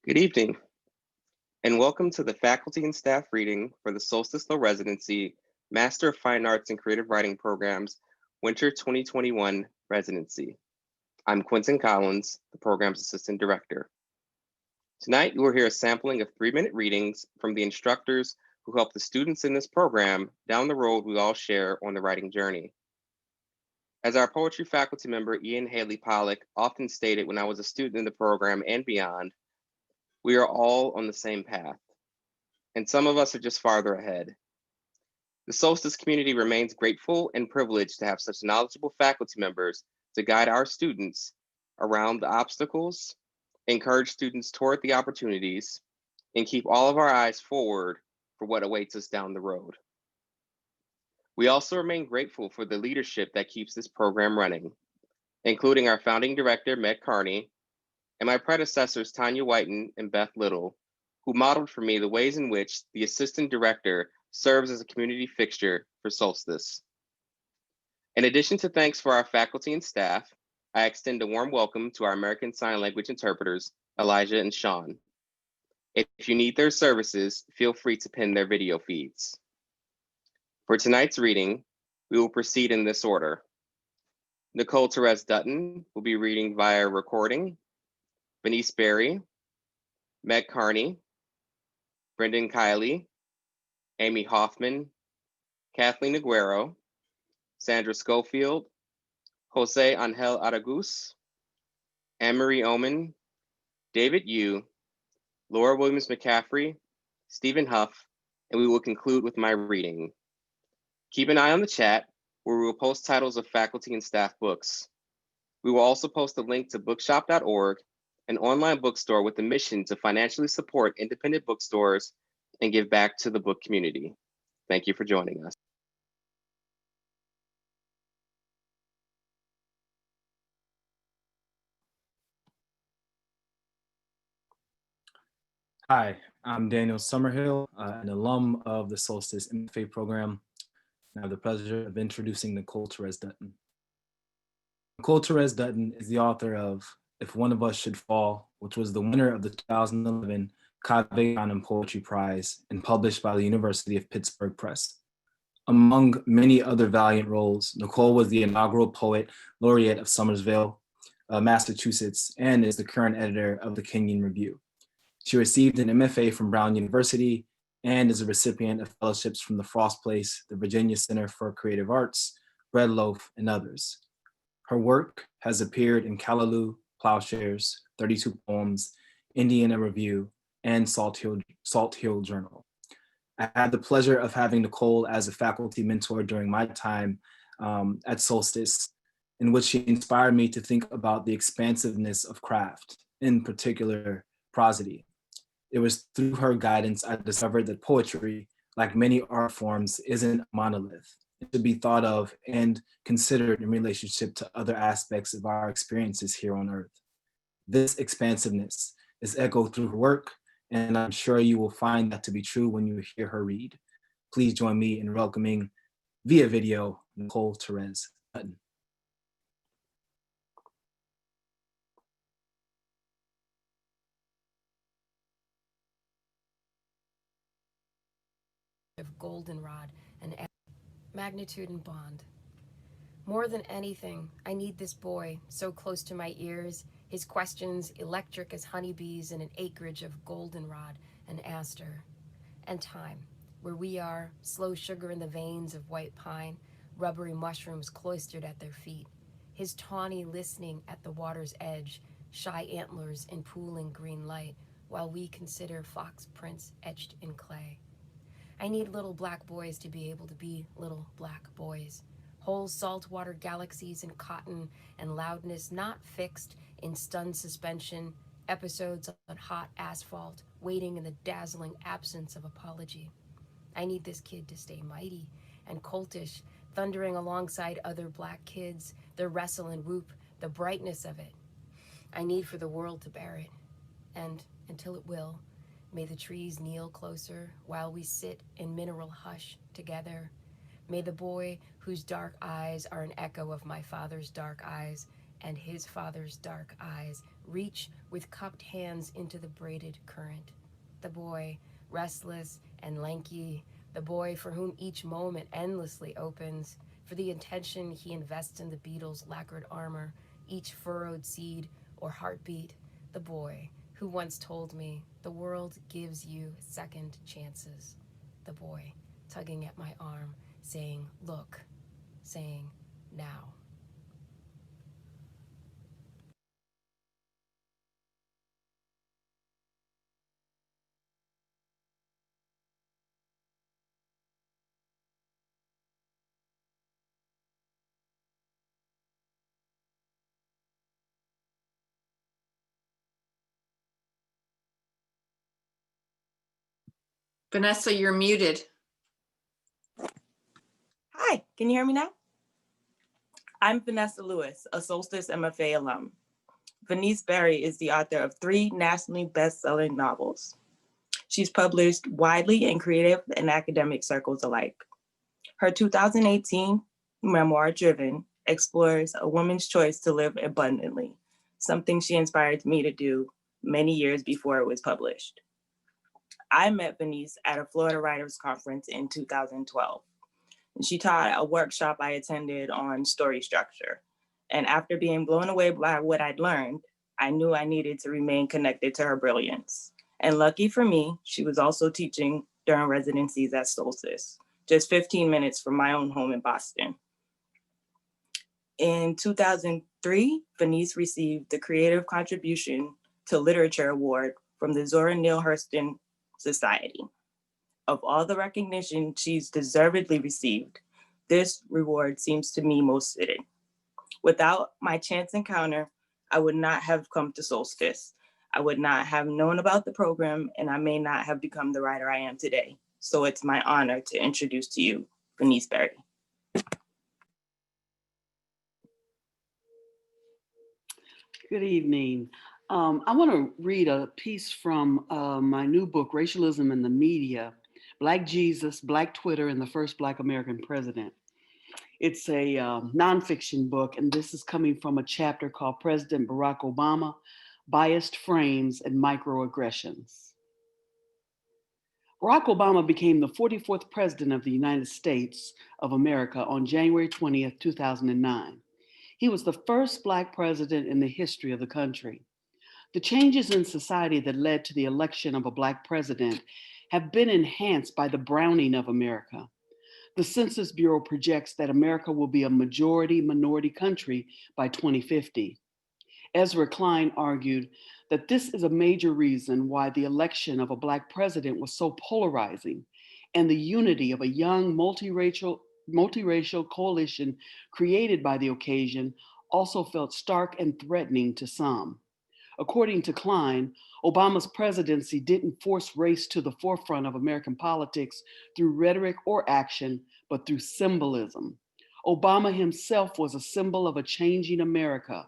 Good evening, and welcome to the faculty and staff reading for the Solstice Residency Master of Fine Arts and Creative Writing Programs Winter 2021 Residency. I'm Quintin Collins, the program's Assistant Director. Tonight, you will hear a sampling of 3-minute readings from the instructors who help the students in this program down the road we all share on the writing journey. As our poetry faculty member, Ian Haley Pollock, often stated when I was a student in the program and beyond, we are all on the same path, and some of us are just farther ahead. The Solstice community remains grateful and privileged to have such knowledgeable faculty members to guide our students around the obstacles, encourage students toward the opportunities, and keep all of our eyes forward for what awaits us down the road. We also remain grateful for the leadership that keeps this program running, including our founding director, Meg Kearney, and my predecessors, Tanya Whiten and Beth Little, who modeled for me the ways in which the assistant director serves as a community fixture for Solstice. In addition to thanks for our faculty and staff, I extend a warm welcome to our American Sign Language interpreters, Elijah and Sean. If you need their services, feel free to pin their video feeds. For tonight's reading, we will proceed in this order. Nicole Terez Dutton will be reading via recording. Venise Berry, Meg Kearney, Brendan Kiely, Amy Hoffman, Kathleen Aguero, Sandra Schofield, José Angel Aragouz, Anne-Marie Omen, David Yu, Laura Williams McCaffrey, Stephen Huff, and we will conclude with my reading. Keep an eye on the chat where we will post titles of faculty and staff books. We will also post a link to bookshop.org, an online bookstore with a mission to financially support independent bookstores and give back to the book community. Thank you for joining us. Hi, I'm Daniel Summerhill, an alum of the Solstice MFA program, and I have the pleasure of introducing Nicole Terez Dutton. Nicole Terez Dutton is the author of If One of Us Should Fall, which was the winner of the 2011 Kathleen Poetry Prize and published by the University of Pittsburgh Press. Among many other valiant roles, Nicole was the inaugural poet laureate of Somersville, Massachusetts, and is the current editor of the Kenyon Review. She received an MFA from Brown University and is a recipient of fellowships from the Frost Place, the Virginia Center for Creative Arts, Bread Loaf, and others. Her work has appeared in Callaloo, Plowshares, 32 Poems, Indiana Review, and Salt Hill Journal. I had the pleasure of having Nicole as a faculty mentor during my time at Solstice, in which she inspired me to think about the expansiveness of craft, in particular, prosody. It was through her guidance I discovered that poetry, like many art forms, isn't a monolith. It should be thought of and considered in relationship to other aspects of our experiences here on Earth. This expansiveness is echoed through her work, and I'm sure you will find that to be true when you hear her read. Please join me in welcoming, via video, Nicole Terez Dutton. Of goldenrod and magnitude and bond. More than anything, I need this boy so close to my ears, his questions electric as honeybees in an acreage of goldenrod and aster. And time, where we are, slow sugar in the veins of white pine, rubbery mushrooms cloistered at their feet, his tawny listening at the water's edge, shy antlers in pooling green light, while we consider fox prints etched in clay. I need little black boys to be able to be little black boys. Whole saltwater galaxies in cotton and loudness not fixed in stunned suspension, episodes on hot asphalt, waiting in the dazzling absence of apology. I need this kid to stay mighty and coltish, thundering alongside other black kids, the wrestle and whoop, the brightness of it. I need for the world to bear it, and until it will, may the trees kneel closer while we sit in mineral hush together. May the boy whose dark eyes are an echo of my father's dark eyes and his father's dark eyes reach with cupped hands into the braided current. The boy, restless and lanky, the boy for whom each moment endlessly opens, for the attention he invests in the beetle's lacquered armor, each furrowed seed or heartbeat, the boy who once told me the world gives you second chances, the boy tugging at my arm, saying, look, saying, now. Vanessa, you're muted. Hi, can you hear me now? I'm Vanessa Lewis, a Solstice MFA alum. Venise Berry is the author of 3 nationally best-selling novels. She's published widely in creative and academic circles alike. Her 2018 memoir, Driven, explores a woman's choice to live abundantly, something she inspired me to do many years before it was published. I met Venise at a Florida Writers Conference in 2012. She taught a workshop I attended on story structure. And after being blown away by what I'd learned, I knew I needed to remain connected to her brilliance. And lucky for me, she was also teaching during residencies at Solstice, just 15 minutes from my own home in Boston. In 2003, Venise received the Creative Contribution to Literature Award from the Zora Neale Hurston Society. Of all the recognition she's deservedly received, this reward seems to me most fitting. Without my chance encounter, I would not have come to Solstice. I would not have known about the program, and I may not have become the writer I am today. So it's my honor to introduce to you Venise Berry. Good evening. I want to read a piece from my new book, Racialism in the Media, Black Jesus, Black Twitter, and the First Black American President. It's a nonfiction book, and this is coming from a chapter called President Barack Obama, Biased Frames and Microaggressions. Barack Obama became the 44th President of the United States of America on January 20th, 2009. He was the first Black president in the history of the country. The changes in society that led to the election of a Black president have been enhanced by the browning of America. The Census Bureau projects that America will be a majority-minority country by 2050. Ezra Klein argued that this is a major reason why the election of a Black president was so polarizing, and the unity of a young multiracial coalition created by the occasion also felt stark and threatening to some. According to Klein, Obama's presidency didn't force race to the forefront of American politics through rhetoric or action, but through symbolism. Obama himself was a symbol of a changing America,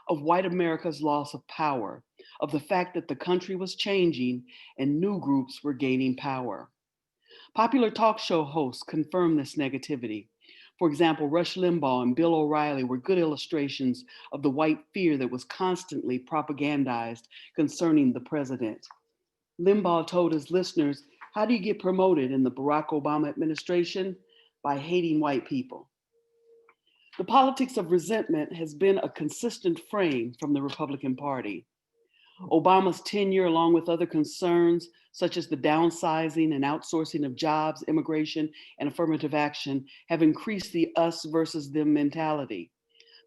of white America's loss of power, of the fact that the country was changing and new groups were gaining power. Popular talk show hosts confirm this negativity. For example, Rush Limbaugh and Bill O'Reilly were good illustrations of the white fear that was constantly propagandized concerning the president. Limbaugh told his listeners, how do you get promoted in the Barack Obama administration? By hating white people. The politics of resentment has been a consistent frame from the Republican Party. Obama's tenure, along with other concerns, such as the downsizing and outsourcing of jobs, immigration, and affirmative action, have increased the us versus them mentality.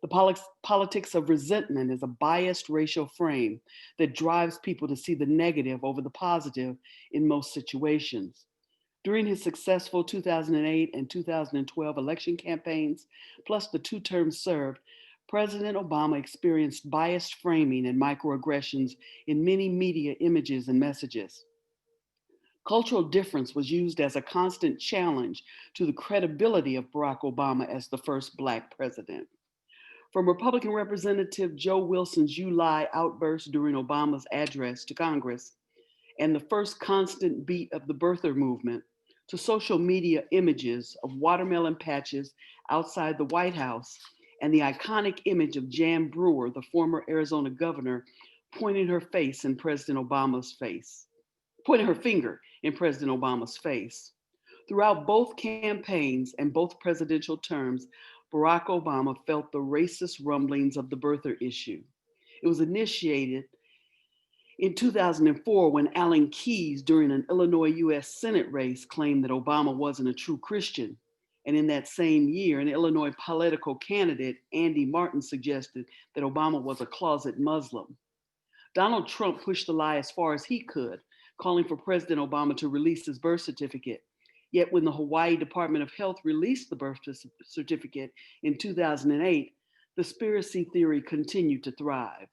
The politics of resentment is a biased racial frame that drives people to see the negative over the positive in most situations. During his successful 2008 and 2012 election campaigns, plus the 2 terms served, President Obama experienced biased framing and microaggressions in many media images and messages. Cultural difference was used as a constant challenge to the credibility of Barack Obama as the first Black president. From Republican Representative Joe Wilson's "You Lie" outburst during Obama's address to Congress, and the first constant beat of the birther movement, to social media images of watermelon patches outside the White House and the iconic image of Jan Brewer, the former Arizona governor, pointing her finger in President Obama's face. Throughout both campaigns and both presidential terms, Barack Obama felt the racist rumblings of the birther issue. It was initiated in 2004 when Alan Keyes, during an Illinois US Senate race, claimed that Obama wasn't a true Christian. And in that same year, an Illinois political candidate, Andy Martin, suggested that Obama was a closet Muslim. Donald Trump pushed the lie as far as he could, calling for President Obama to release his birth certificate. Yet when the Hawaii Department of Health released the birth certificate in 2008, the conspiracy theory continued to thrive.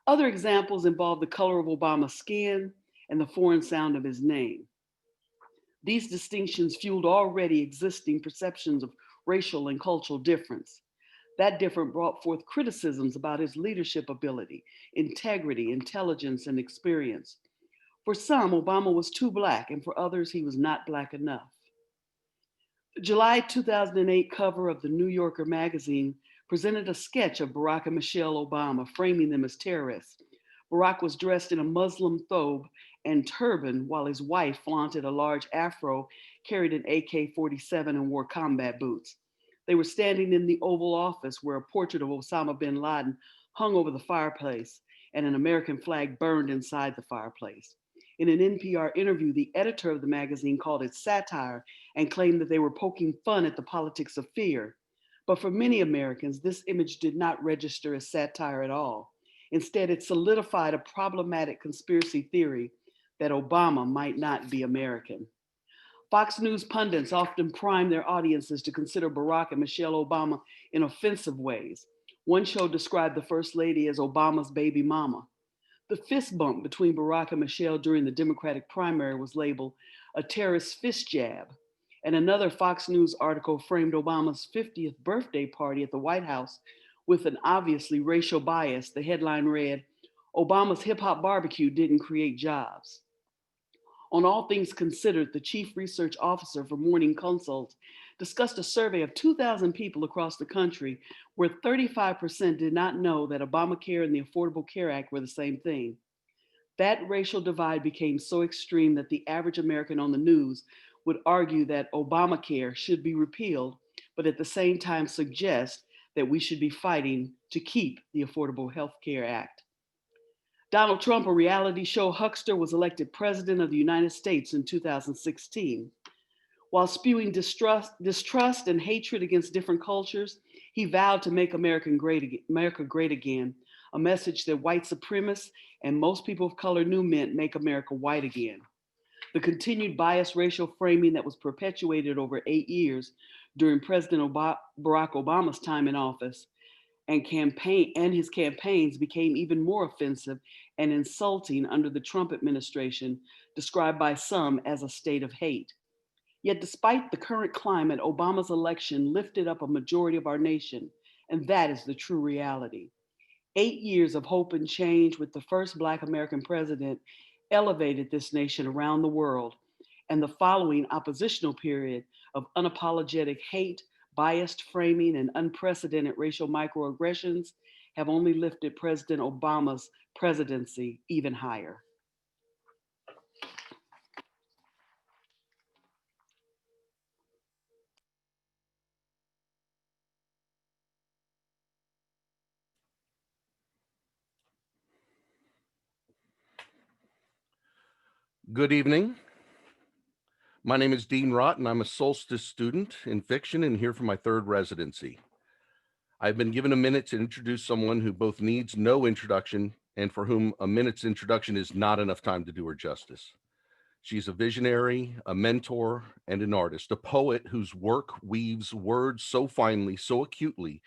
Other examples involve the color of Obama's skin and the foreign sound of his name. These distinctions fueled already existing perceptions of racial and cultural difference. That difference brought forth criticisms about his leadership ability, integrity, intelligence, and experience. For some, Obama was too Black, and for others, he was not Black enough. The July 2008 cover of the New Yorker magazine presented a sketch of Barack and Michelle Obama, framing them as terrorists. Barack was dressed in a Muslim thobe and turban, while his wife flaunted a large afro, carried an AK-47, and wore combat boots. They were standing in the Oval Office, where a portrait of Osama bin Laden hung over the fireplace and an American flag burned inside the fireplace. In an NPR interview, the editor of the magazine called it satire and claimed that they were poking fun at the politics of fear. But for many Americans, this image did not register as satire at all. Instead, it solidified a problematic conspiracy theory that Obama might not be American. Fox News pundits often prime their audiences to consider Barack and Michelle Obama in offensive ways. One show described the First Lady as Obama's baby mama. The fist bump between Barack and Michelle during the Democratic primary was labeled a terrorist fist jab. And another Fox News article framed Obama's 50th birthday party at the White House with an obviously racial bias. The headline read, "Obama's hip hop barbecue didn't create jobs." On All Things Considered, the chief research officer for Morning Consult discussed a survey of 2,000 people across the country where 35% did not know that Obamacare and the Affordable Care Act were the same thing. That racial divide became so extreme that the average American on the news would argue that Obamacare should be repealed, but at the same time suggest that we should be fighting to keep the Affordable Health Care Act. Donald Trump, a reality show huckster, was elected president of the United States in 2016. While spewing distrust and hatred against different cultures, he vowed to make America great again, a message that white supremacists and most people of color knew meant make America white again. The continued biased racial framing that was perpetuated over 8 years during President Barack Obama's time in office and his campaigns became even more offensive and insulting under the Trump administration, described by some as a state of hate. Yet despite the current climate, Obama's election lifted up a majority of our nation, and that is the true reality. 8 years of hope and change with the first Black American president elevated this nation around the world, and the following oppositional period of unapologetic hate, biased framing, and unprecedented racial microaggressions have only lifted President Obama's presidency even higher. Good evening. My name is Dean Rott, and I'm a Solstice student in fiction and here for my third residency. I've been given a minute to introduce someone who both needs no introduction and for whom a minute's introduction is not enough time to do her justice. She's a visionary, a mentor, and an artist, a poet whose work weaves words so finely, so acutely,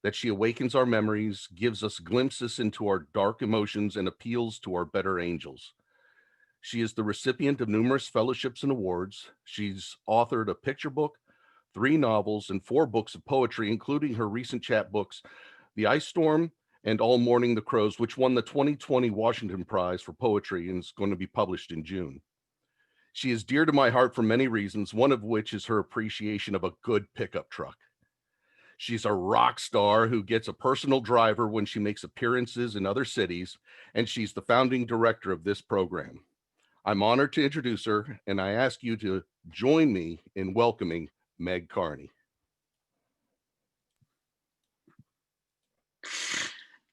that she awakens our memories, gives us glimpses into our dark emotions, and appeals to our better angels. She is the recipient of numerous fellowships and awards. She's authored a picture book, 3 novels, and 4 books of poetry, including her recent chapbooks, The Ice Storm and All Morning the Crows, which won the 2020 Washington Prize for Poetry and is going to be published in June. She is dear to my heart for many reasons, one of which is her appreciation of a good pickup truck. She's a rock star who gets a personal driver when she makes appearances in other cities, and she's the founding director of this program. I'm honored to introduce her, and I ask you to join me in welcoming Meg Kearney.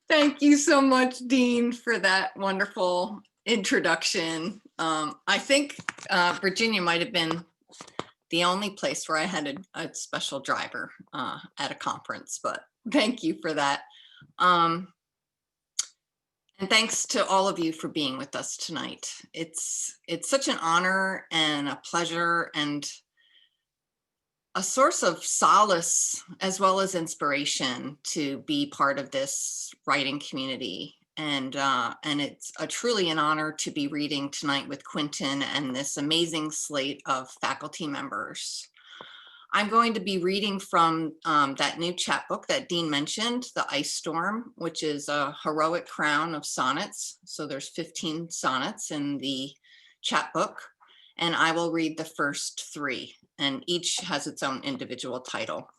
Thank you so much, Dean, for that wonderful introduction. I think Virginia might have been the only place where I had a special driver at a conference, but thank you for that. And thanks to all of you for being with us tonight. It's such an honor and a pleasure and a source of solace as well as inspiration to be part of this writing community. And it's truly an honor to be reading tonight with Quintin and this amazing slate of faculty members. I'm going to be reading from that new chapbook that Dean mentioned, The Ice Storm, which is a heroic crown of sonnets. So there's 15 sonnets in the chapbook, and I will read the first 3, and each has its own individual title.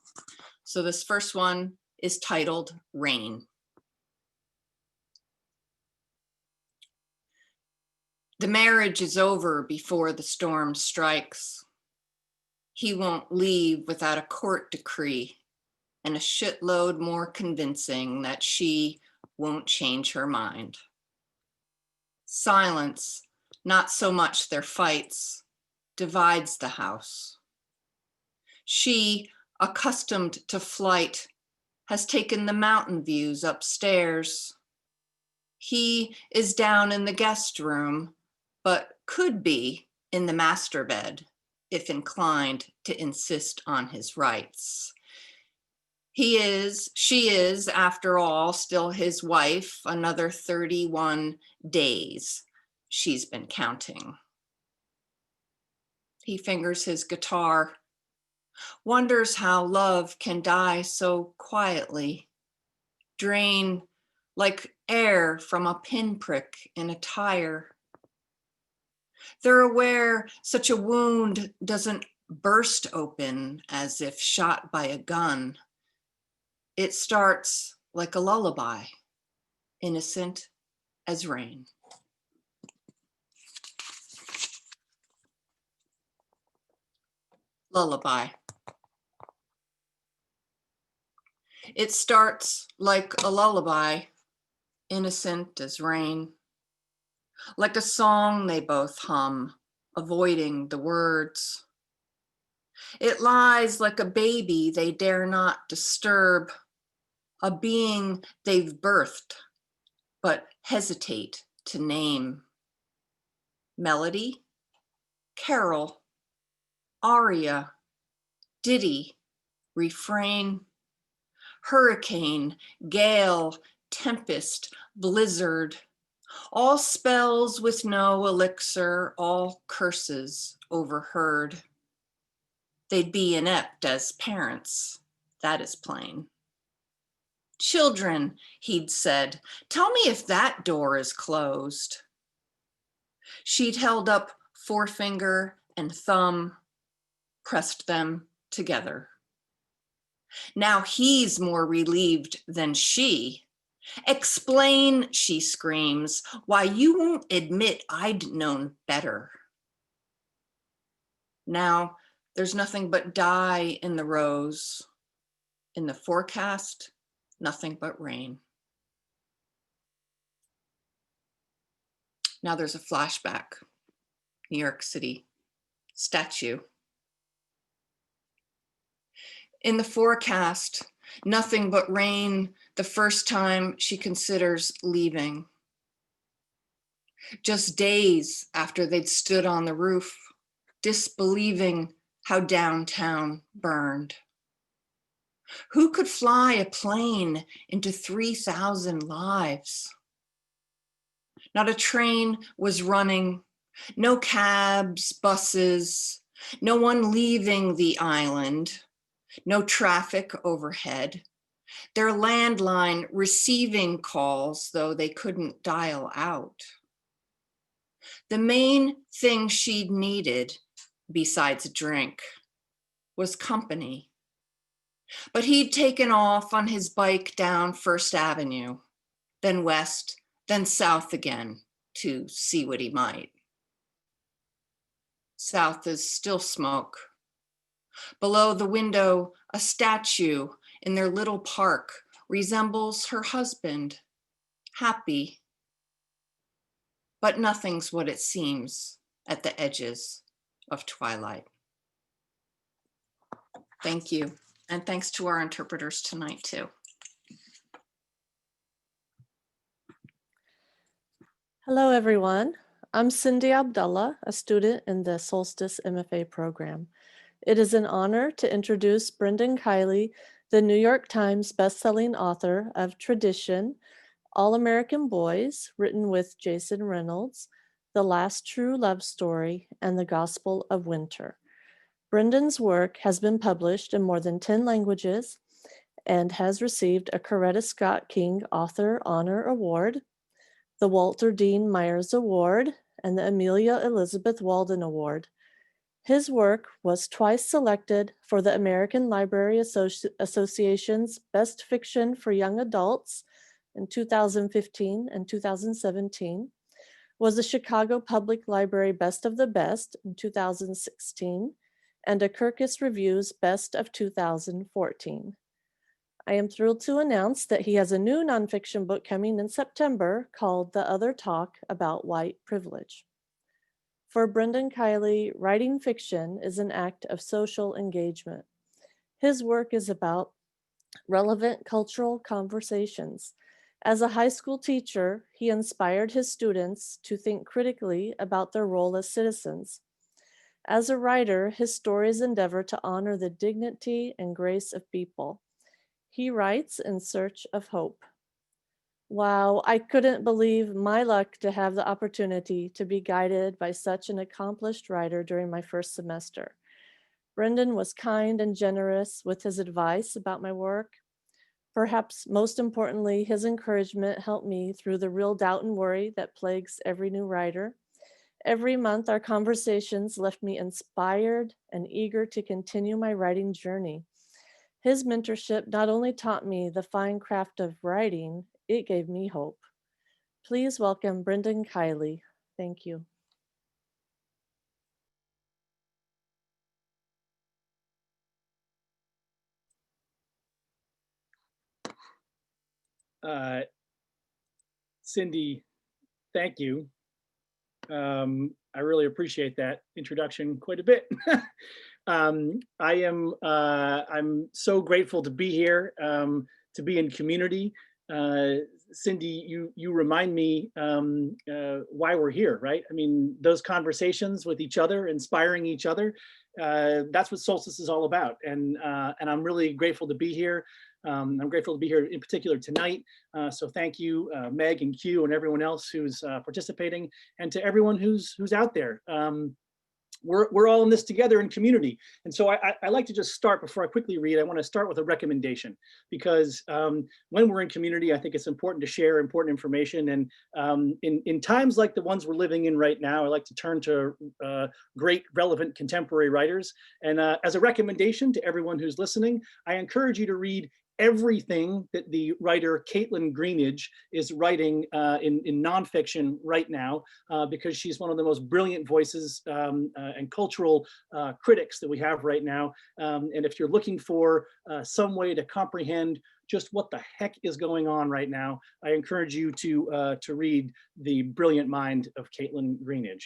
So this first one is titled Rain. The marriage is over before the storm strikes. He won't leave without a court decree and a shitload more convincing that she won't change her mind. Silence, not so much their fights, divides the house. She, accustomed to flight, has taken the mountain views upstairs. He is down in the guest room, but could be in the master bed if inclined to insist on his rights. She is, after all, still his wife, another 31 days she's been counting. He fingers his guitar, wonders how love can die so quietly, drain like air from a pinprick in a tire. They're aware such a wound doesn't burst open as if shot by a gun. It starts like a lullaby, innocent as rain. Lullaby. It starts like a lullaby, innocent as rain. Like a song they both hum, avoiding the words. It lies like a baby they dare not disturb, a being they've birthed, but hesitate to name. Melody, carol, aria, ditty, refrain, hurricane, gale, tempest, blizzard, all spells with no elixir, all curses overheard. They'd be inept as parents, that is plain. Children, he'd said, tell me if that door is closed. She'd held up forefinger and thumb, pressed them together. Now he's more relieved than she. Explain, she screams, why you won't admit I'd known better. Now there's nothing but dye in the rose. In the forecast, nothing but rain. Now there's a flashback. New York City, statue. In the forecast, nothing but rain the first time she considers leaving. Just days after they'd stood on the roof, disbelieving how downtown burned. Who could fly a plane into 3,000 lives? Not a train was running, no cabs, buses, no one leaving the island, no traffic overhead. Their landline receiving calls, though they couldn't dial out. The main thing she'd needed, besides a drink, was company. But he'd taken off on his bike down First Avenue, then west, then south again to see what he might. South is still smoke. Below the window, a statue in their little park resembles her husband, happy. But nothing's what it seems at the edges of twilight. Thank you. And thanks to our interpreters tonight too. Hello, everyone. I'm Cindy Abdullah, a student in the Solstice MFA program. It is an honor to introduce Brendan Kiely, the New York Times bestselling author of Tradition, All-American Boys, written with Jason Reynolds, The Last True Love Story, and The Gospel of Winter. Brendan's work has been published in more than 10 languages and has received a Coretta Scott King Author Honor Award, the Walter Dean Myers Award, and the Amelia Elizabeth Walden Award. His work was twice selected for the American Library Association's Best Fiction for Young Adults in 2015 and 2017, was the Chicago Public Library Best of the Best in 2016, and a Kirkus Reviews Best of 2014. I am thrilled to announce that he has a new nonfiction book coming in September called The Other Talk About White Privilege. For Brendan Kiely, writing fiction is an act of social engagement. His work is about relevant cultural conversations. As a high school teacher, he inspired his students to think critically about their role as citizens. As a writer, his stories endeavor to honor the dignity and grace of people. He writes in search of hope. Wow, I couldn't believe my luck to have the opportunity to be guided by such an accomplished writer during my first semester. Brendan was kind and generous with his advice about my work. Perhaps most importantly, his encouragement helped me through the real doubt and worry that plagues every new writer. Every month, our conversations left me inspired and eager to continue my writing journey. His mentorship not only taught me the fine craft of writing, it gave me hope. Please welcome Brendan Kiely. Thank you. Cindy, thank you. I really appreciate that introduction quite a bit. I'm so grateful to be here, to be in community. Cindy, you remind me why we're here, right? I mean, those conversations with each other, inspiring each other, that's what Solstice is all about. And I'm really grateful to be here. I'm grateful to be here in particular tonight. So thank you, Meg and Q and everyone else who's participating, and to everyone who's out there. We're all in this together in community. And so I like to just start, before I quickly read, I want to start with a recommendation, because when we're in community, I think it's important to share important information. And in times like the ones we're living in right now, I like to turn to great, relevant contemporary writers. And as a recommendation to everyone who's listening, I encourage you to read everything that the writer Caitlin Greenidge is writing in nonfiction right now, because she's one of the most brilliant voices and cultural critics that we have right now. And if you're looking for some way to comprehend just what the heck is going on right now, I encourage you to read the brilliant mind of Caitlin Greenidge.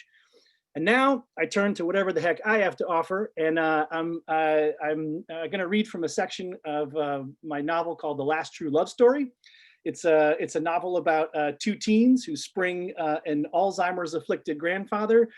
And now I turn to whatever the heck I have to offer, and I'm going to read from a section of my novel called The Last True Love Story. It's a novel about two teens who spring an Alzheimer's afflicted grandfather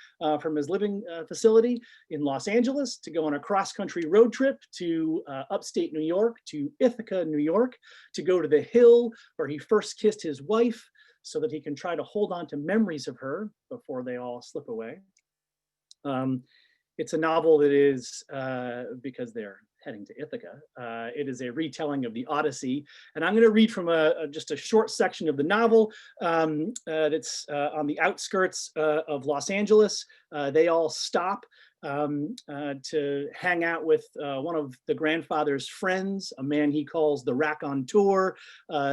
from his living facility in Los Angeles to go on a cross-country road trip to upstate New York, to Ithaca, New York, to go to the hill where he first kissed his wife, so that he can try to hold on to memories of her before they all slip away. It's a novel that is, because they're heading to Ithaca, it is a retelling of the Odyssey. And I'm going to read from just a short section of the novel that's on the outskirts of Los Angeles. They all stop to hang out with one of the grandfather's friends, a man he calls the raconteur.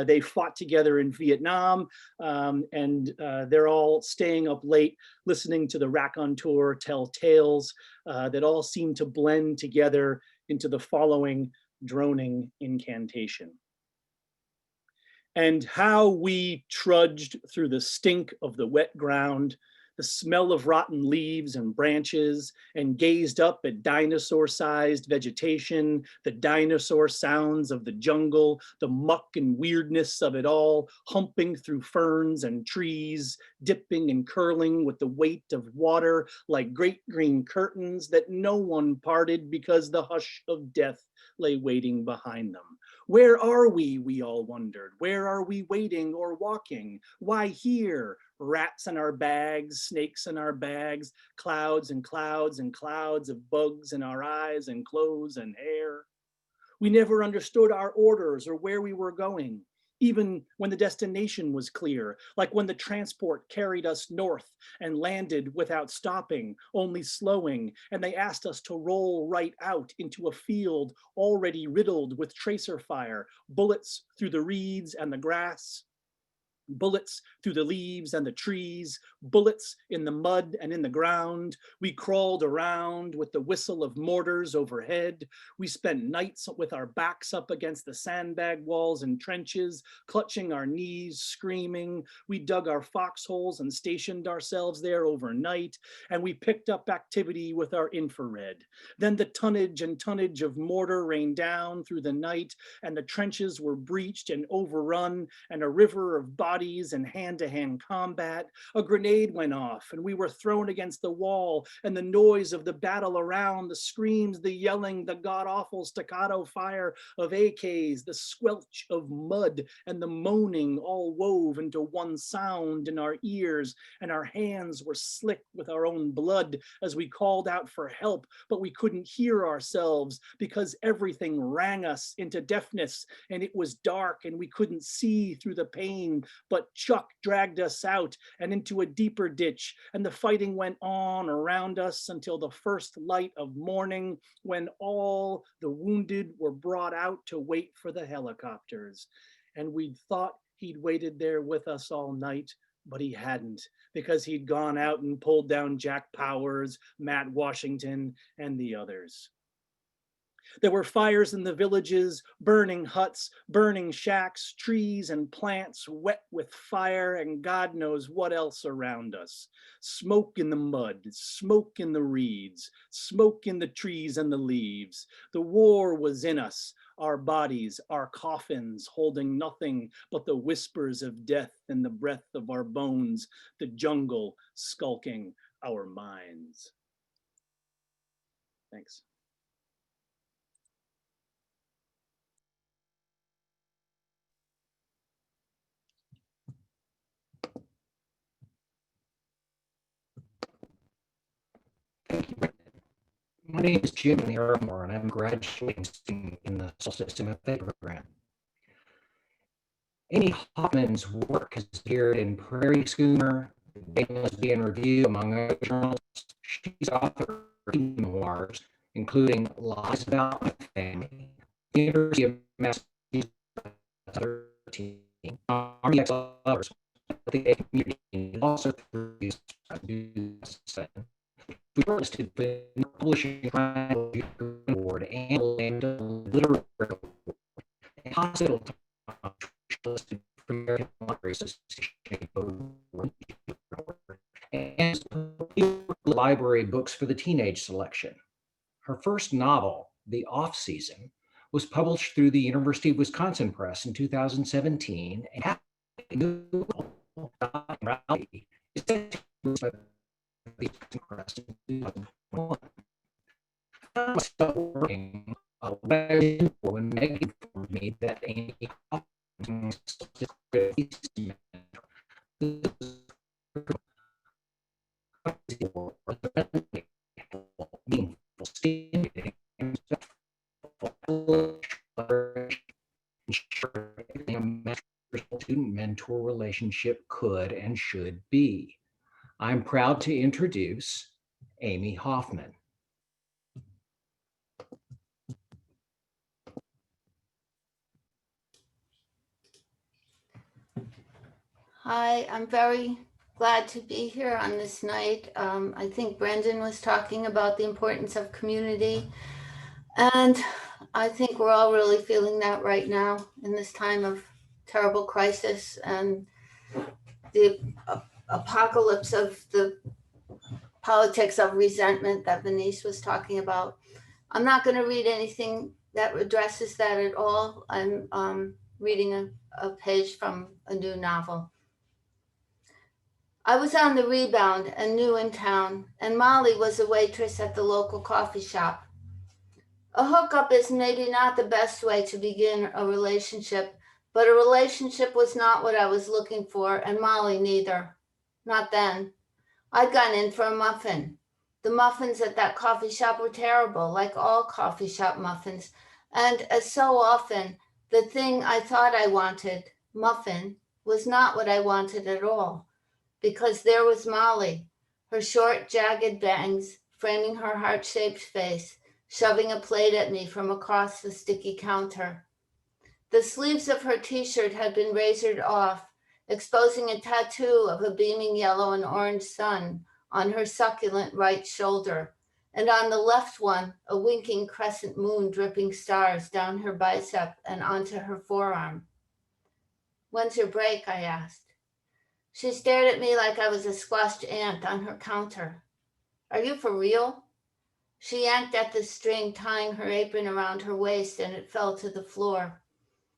They fought together in Vietnam, and they're all staying up late listening to the raconteur tell tales that all seem to blend together into the following droning incantation. And how we trudged through the stink of the wet ground, the smell of rotten leaves and branches, and gazed up at dinosaur-sized vegetation, the dinosaur sounds of the jungle, the muck and weirdness of it all, humping through ferns and trees, dipping and curling with the weight of water like great green curtains that no one parted because the hush of death lay waiting behind them. Where are we all wondered. Where are we waiting or walking? Why here? Rats in our bags, snakes in our bags, clouds and clouds and clouds of bugs in our eyes and clothes and hair. We never understood our orders or where we were going, even when the destination was clear, like when the transport carried us north and landed without stopping, only slowing, and they asked us to roll right out into a field already riddled with tracer fire, bullets through the reeds and the grass, bullets through the leaves and the trees, bullets in the mud and in the ground. We crawled around with the whistle of mortars overhead. We spent nights with our backs up against the sandbag walls and trenches, clutching our knees, screaming. We dug our foxholes and stationed ourselves there overnight, and we picked up activity with our infrared. Then the tonnage and tonnage of mortar rained down through the night, and the trenches were breached and overrun, and a river of bodies and hand-to-hand combat. A grenade went off and we were thrown against the wall, and the noise of the battle around, the screams, the yelling, the god-awful staccato fire of AKs, the squelch of mud and the moaning all wove into one sound in our ears, and our hands were slick with our own blood as we called out for help, but we couldn't hear ourselves because everything rang us into deafness, and it was dark and we couldn't see through the pain. But Chuck dragged us out and into a deeper ditch, and the fighting went on around us until the first light of morning, when all the wounded were brought out to wait for the helicopters. And we'd thought he'd waited there with us all night, but he hadn't, because he'd gone out and pulled down Jack Powers, Matt Washington, and the others. There were fires in the villages, burning huts, burning shacks, trees and plants wet with fire, and God knows what else around us. Smoke in the mud, smoke in the reeds, smoke in the trees and the leaves. The war was in us, our bodies, our coffins, holding nothing but the whispers of death in the breath of our bones, the jungle skulking our minds. Thanks. Thank you. My name is Jim Aramore, and I'm graduating in the Solstice MFA program. Amy Hoffman's work has appeared in Prairie Schooner, Lesbian Review, among other journals. She's author of memoirs, including Lies About My Family, University of Massachusetts, Army Ex-Lovers, the community, and also we listed for the Publishing Award and Literary Award, and Hospital listed for American Library Association and library books for the teenage selection. Her first novel, The Off Season, was published through the University of Wisconsin Press in 2017, and when Meg informed me that Amy Hoffman student-mentor relationship could and should be. I'm proud to introduce Amy Hoffman. Hi, I'm very glad to be here on this night. I think Brendan was talking about the importance of community, and I think we're all really feeling that right now in this time of terrible crisis and the apocalypse of the politics of resentment that Venise was talking about. I'm not going to read anything that addresses that at all. I'm reading a page from a new novel. I was on the rebound and new in town, and Molly was a waitress at the local coffee shop. A hookup is maybe not the best way to begin a relationship, but a relationship was not what I was looking for, and Molly neither. Not then. I'd gone in for a muffin. The muffins at that coffee shop were terrible, like all coffee shop muffins, and as so often, the thing I thought I wanted, muffin, was not what I wanted at all. Because there was Molly, her short, jagged bangs framing her heart-shaped face, shoving a plate at me from across the sticky counter. The sleeves of her t-shirt had been razored off, exposing a tattoo of a beaming yellow and orange sun on her succulent right shoulder, and on the left one, a winking crescent moon dripping stars down her bicep and onto her forearm. "When's your break?" I asked. She stared at me like I was a squashed ant on her counter. "Are you for real?" She yanked at the string tying her apron around her waist, and it fell to the floor.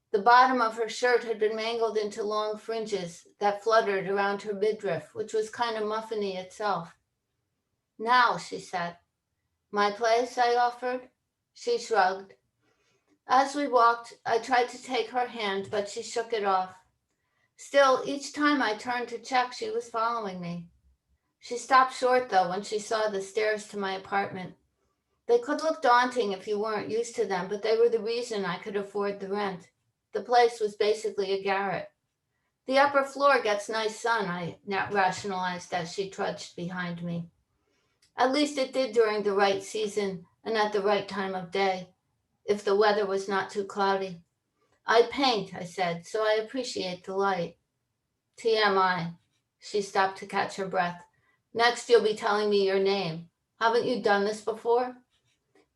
The bottom of her shirt had been mangled into long fringes that fluttered around her midriff, which was kind of muffiny itself. "Now," she said. "My place?" I offered. She shrugged. As we walked, I tried to take her hand, but she shook it off. Still, each time I turned to check, she was following me. She stopped short, though, when she saw the stairs to my apartment. They could look daunting if you weren't used to them, but they were the reason I could afford the rent. The place was basically a garret. "The upper floor gets nice sun," I rationalized as she trudged behind me. At least it did during the right season and at the right time of day, if the weather was not too cloudy. "I paint," I said, "so I appreciate the light." TMI. She stopped to catch her breath. "Next, you'll be telling me your name. Haven't you done this before?"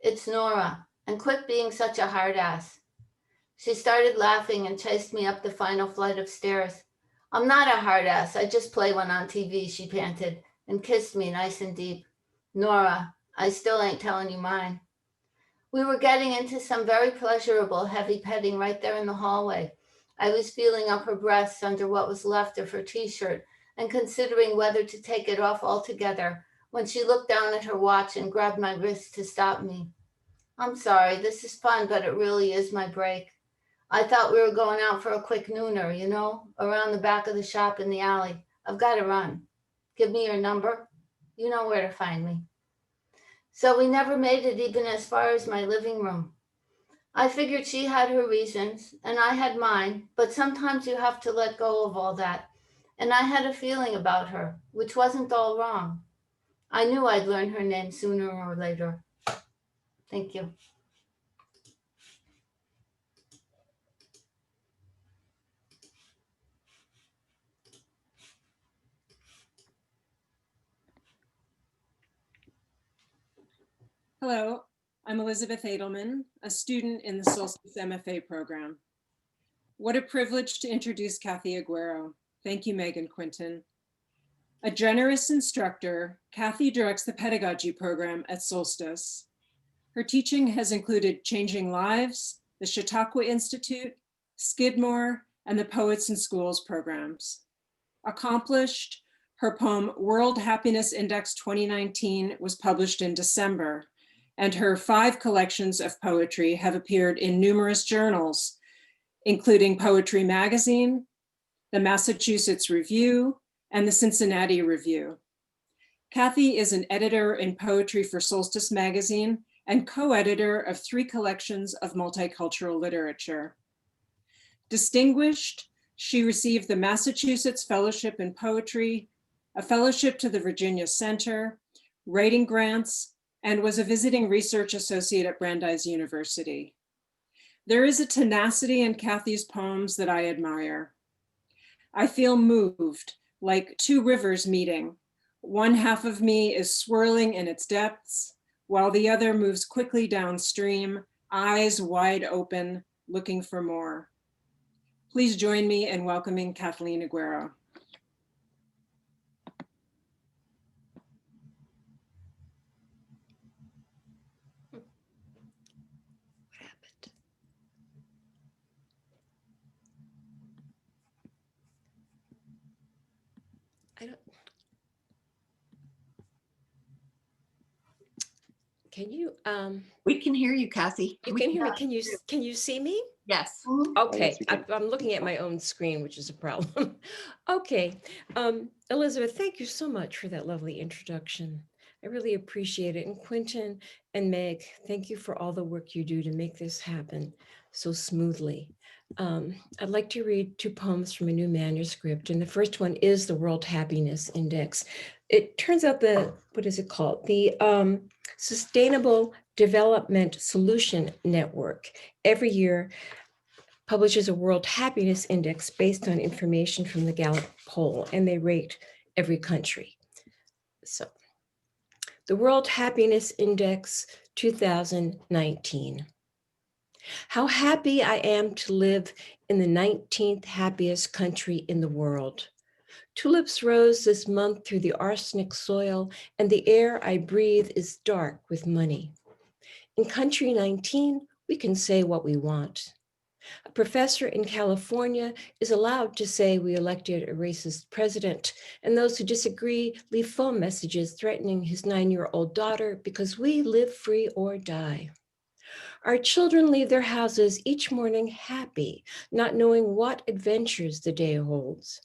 "It's Nora, and quit being such a hard ass." She started laughing and chased me up the final flight of stairs. "I'm not a hard ass, I just play one on TV," she panted, and kissed me nice and deep. "Nora, I still ain't telling you mine." We were getting into some very pleasurable heavy petting right there in the hallway. I was feeling up her breasts under what was left of her t-shirt and considering whether to take it off altogether when she looked down at her watch and grabbed my wrist to stop me. "I'm sorry, this is fun, but it really is my break. I thought we were going out for a quick nooner, you know, around the back of the shop in the alley. I've got to run. Give me your number. You know where to find me." So we never made it even as far as my living room. I figured she had her reasons and I had mine, but sometimes you have to let go of all that. And I had a feeling about her, which wasn't all wrong. I knew I'd learn her name sooner or later. Thank you. Hello, I'm Elizabeth Edelman, a student in the Solstice MFA program. What a privilege to introduce Kathy Aguero. Thank you, Meg and Quintin. A generous instructor, Kathy directs the pedagogy program at Solstice. Her teaching has included Changing Lives, the Chautauqua Institute, Skidmore, and the Poets in Schools programs. Accomplished, her poem World Happiness Index 2019 was published in December, and her 5 collections of poetry have appeared in numerous journals, including Poetry Magazine, the Massachusetts Review, and the Cincinnati Review. Kathy is an editor in poetry for Solstice Magazine and co-editor of 3 collections of multicultural literature. Distinguished, she received the Massachusetts Fellowship in Poetry, a fellowship to the Virginia Center, writing grants, and was a visiting research associate at Brandeis University. There is a tenacity in Kathy's poems that I admire. I feel moved, like two rivers meeting. One half of me is swirling in its depths, while the other moves quickly downstream, eyes wide open, looking for more. Please join me in welcoming Kathleen Aguero. Can you We can hear you, Kathy. you can hear me? Can you see me? Yes. Okay, yes, we can. I'm looking at my own screen, which is a problem. Okay, Elizabeth, thank you so much for that lovely introduction. I really appreciate it. And Quintin and Meg, thank you for all the work you do to make this happen so smoothly. I'd like to read two poems from a new manuscript, and the first one is the World Happiness Index. It turns out what is it called? The Sustainable Development Solution Network every year publishes a World Happiness Index based on information from the Gallup poll, and they rate every country. So the World Happiness Index 2019. How happy I am to live in the 19th happiest country in the world. Tulips rose this month through the arsenic soil, and the air I breathe is dark with money. In country 19, we can say what we want. A professor in California is allowed to say we elected a racist president, and those who disagree leave phone messages threatening his 9-year-old daughter because we live free or die. Our children leave their houses each morning happy, not knowing what adventures the day holds.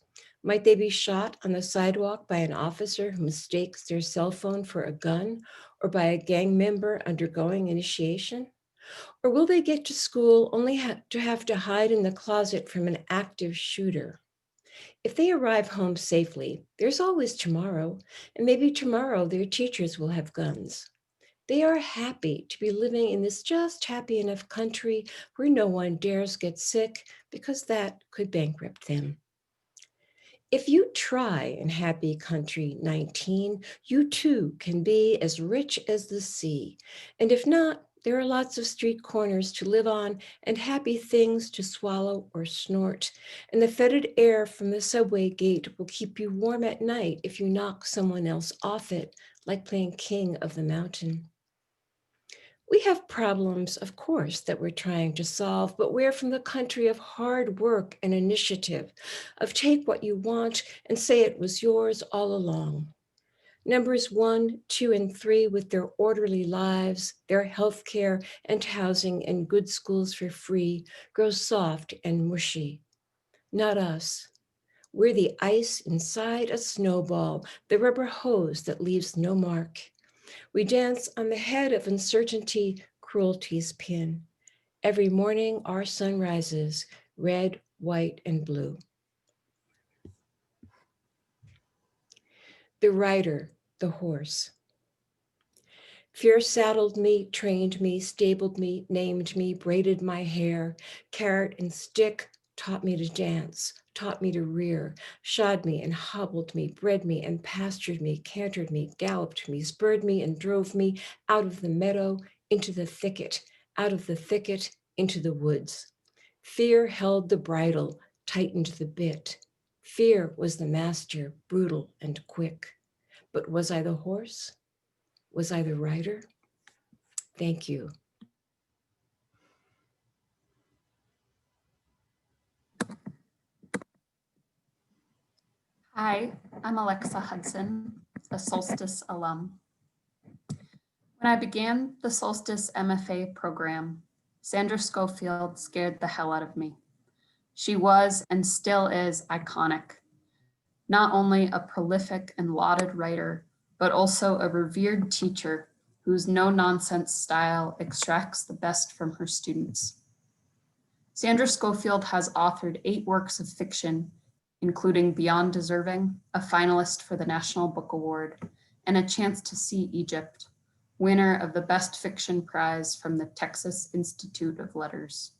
Might they be shot on the sidewalk by an officer who mistakes their cell phone for a gun, or by a gang member undergoing initiation? Or will they get to school only to have to hide in the closet from an active shooter? If they arrive home safely, there's always tomorrow, and maybe tomorrow their teachers will have guns. They are happy to be living in this just happy enough country where no one dares get sick because that could bankrupt them. If you try in happy country 19, you too can be as rich as the sea. And if not, there are lots of street corners to live on and happy things to swallow or snort. And the fetid air from the subway gate will keep you warm at night if you knock someone else off it, like playing King of the Mountain. We have problems, of course, that we're trying to solve, but we're from the country of hard work and initiative, of take what you want and say it was yours all along. Numbers 1, 2, and 3 with their orderly lives, their healthcare and housing and good schools for free grow soft and mushy. Not us. We're the ice inside a snowball, the rubber hose that leaves no mark. We dance on the head of uncertainty, cruelty's pin. Every morning our sun rises, red, white, and blue. The rider, the horse. Fear saddled me, trained me, stabled me, named me, braided my hair. Carrot and stick taught me to dance, taught me to rear, shod me and hobbled me, bred me and pastured me, cantered me, galloped me, spurred me and drove me out of the meadow into the thicket, out of the thicket into the woods. Fear held the bridle, tightened the bit. Fear was the master, brutal and quick. But was I the horse? Was I the rider? Thank you. Hi, I'm Alexa Hudson, a Solstice alum. When I began the Solstice MFA program, Sandra Schofield scared the hell out of me. She was and still is iconic, not only a prolific and lauded writer, but also a revered teacher whose no-nonsense style extracts the best from her students. Sandra Schofield has authored 8 works of fiction, including Beyond Deserving, a finalist for the National Book Award, and A Chance to See Egypt, winner of the Best Fiction Prize from the Texas Institute of Letters.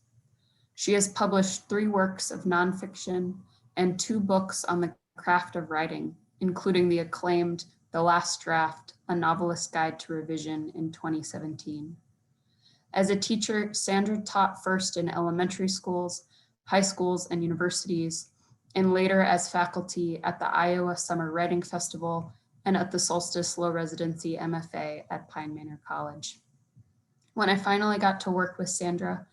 She has published 3 works of nonfiction and 2 books on the craft of writing, including the acclaimed The Last Draft, A Novelist's Guide to Revision in 2017. As a teacher, Sandra taught first in elementary schools, high schools, and universities, and later as faculty at the Iowa Summer Writing Festival and at the Solstice Low Residency MFA at Manor College. When I finally got to work with Sandra,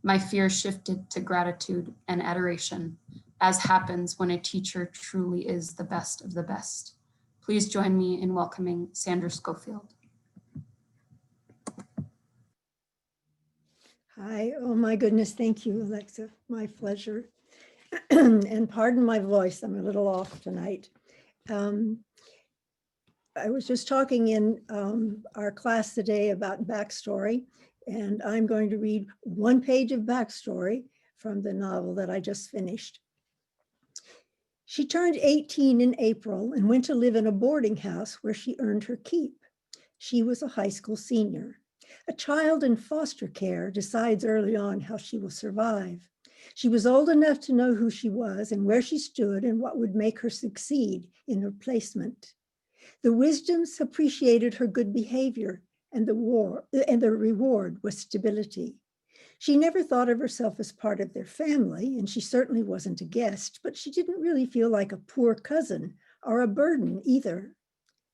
my fears shifted to gratitude and adoration, as happens when a teacher truly is the best of the best. Please join me in welcoming Sandra Schofield. Hi, oh my goodness, thank you, Alexa, my pleasure. And pardon my voice, I'm a little off tonight. I was just talking in our class today about backstory, and I'm going to read 1 page of backstory from the novel that I just finished. She turned 18 in April and went to live in a boarding house where she earned her keep. She was a high school senior. A child in foster care decides early on how she will survive. She was old enough to know who she was and where she stood and what would make her succeed in her placement. The Wisdoms appreciated her good behavior, and the reward was stability. She never thought of herself as part of their family, and she certainly wasn't a guest, but she didn't really feel like a poor cousin or a burden either.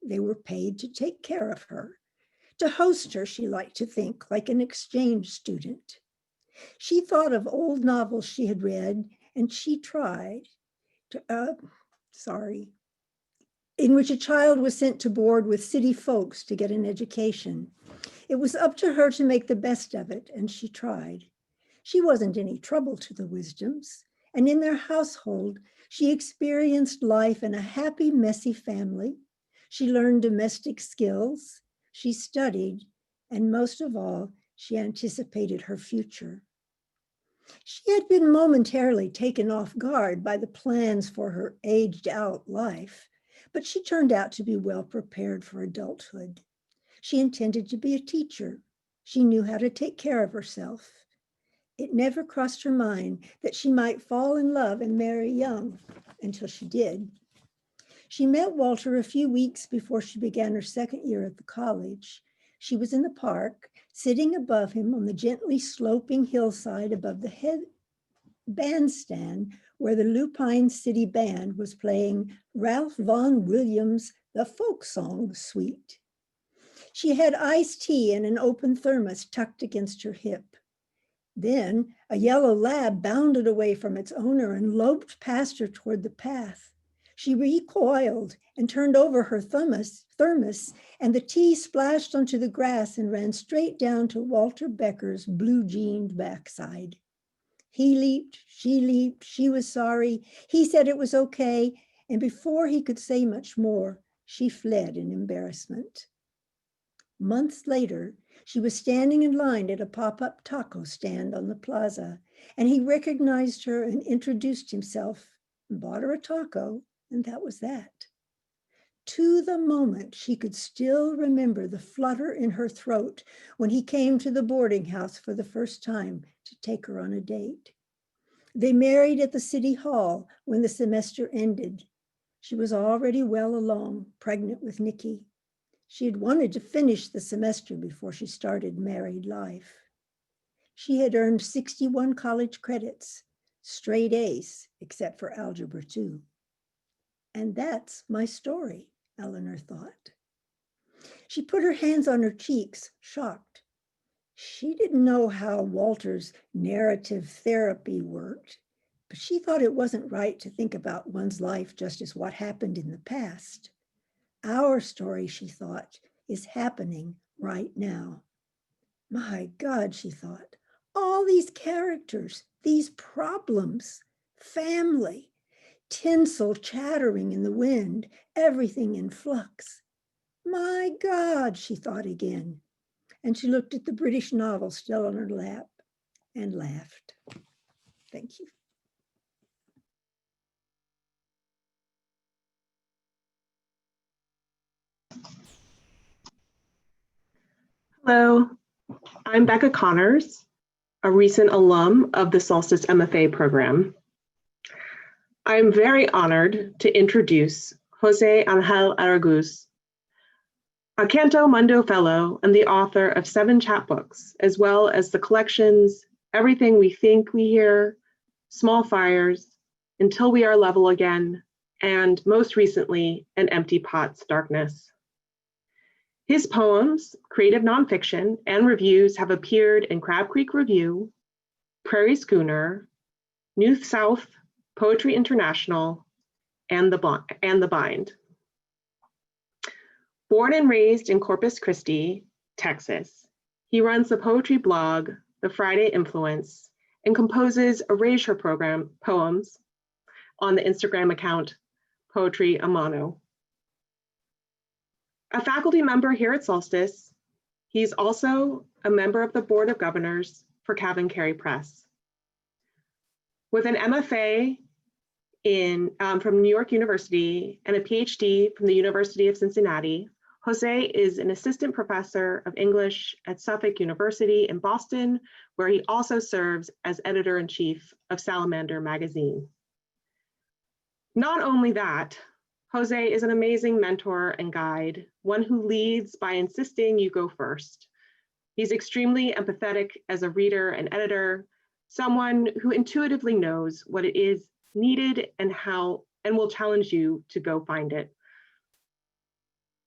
They were paid to take care of her. To host her, she liked to think, like an exchange student. She thought of old novels she had read, and she tried to, in which a child was sent to board with city folks to get an education. It was up to her to make the best of it, and she tried. She wasn't any trouble to the Wisdoms, and in their household, she experienced life in a happy, messy family. She learned domestic skills, she studied, and most of all, she anticipated her future. She had been momentarily taken off guard by the plans for her aged-out life, but she turned out to be well prepared for adulthood. She intended to be a teacher. She knew how to take care of herself. It never crossed her mind that she might fall in love and marry young, until she did. She met Walter a few weeks before she began her 2nd year at the college. She was in the park, sitting above him on the gently sloping hillside above the bandstand where the Lupine City Band was playing Ralph Vaughan Williams' The Folk Song Suite. She had iced tea in an open thermos tucked against her hip. Then a yellow lab bounded away from its owner and loped past her toward the path. She recoiled and turned over her thermos, and the tea splashed onto the grass and ran straight down to Walter Becker's blue-jeaned backside. He leaped, she was sorry. He said it was okay, and before he could say much more, she fled in embarrassment. Months later, she was standing in line at a pop-up taco stand on the plaza, and he recognized her and introduced himself and bought her a taco, and that was that. To the moment, she could still remember the flutter in her throat when he came to the boarding house for the first time to take her on a date. They married at the city hall when the semester ended. She was already well along, pregnant with Nikki. She had wanted to finish the semester before she started married life. She had earned 61 college credits, straight A's, except for Algebra 2. And that's my story, Eleanor thought. She put her hands on her cheeks, shocked. She didn't know how Walter's narrative therapy worked, but she thought it wasn't right to think about one's life just as what happened in the past. Our story, she thought, is happening right now. My God, she thought, all these characters, these problems, family, tinsel chattering in the wind, everything in flux. My God, she thought again. And she looked at the British novel still on her lap and laughed. Thank you. Hello, I'm Becca Connors, a recent alum of the Solstice MFA program. I am very honored to introduce José Ángel Aragouz, a Canto Mundo Fellow and the author of 7 chapbooks, as well as the collections Everything We Think We Hear, Small Fires, Until We Are Level Again, and most recently, An Empty Pot's Darkness. His poems, creative nonfiction, and reviews have appeared in Crab Creek Review, Prairie Schooner, New South Poetry International, and The Bind. Born and raised in Corpus Christi, Texas, he runs the poetry blog, The Friday Influence, and composes erasure program poems on the Instagram account, Poetry a Mano. A faculty member here at Solstice, he's also a member of the Board of Governors for Cavan Carey Press. With an MFA from New York University and a PhD from the University of Cincinnati, José is an assistant professor of English at Suffolk University in Boston, where he also serves as editor-in-chief of Salamander magazine. Not only that, José is an amazing mentor and guide, one who leads by insisting you go first. He's extremely empathetic as a reader and editor, someone who intuitively knows what it is needed and will challenge you to go find it.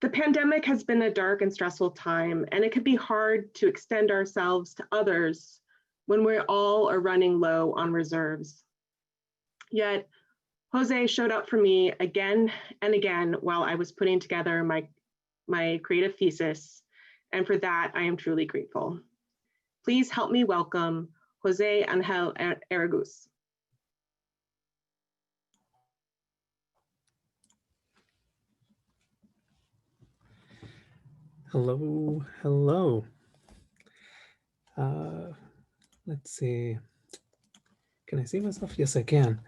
The pandemic has been a dark and stressful time, and it can be hard to extend ourselves to others when we all are running low on reserves. Yet, José showed up for me again and again while I was putting together my creative thesis, and for that, I am truly grateful. Please help me welcome José Ángel Aragouz. Hello, hello. Let's see. Can I see myself? Yes, I can.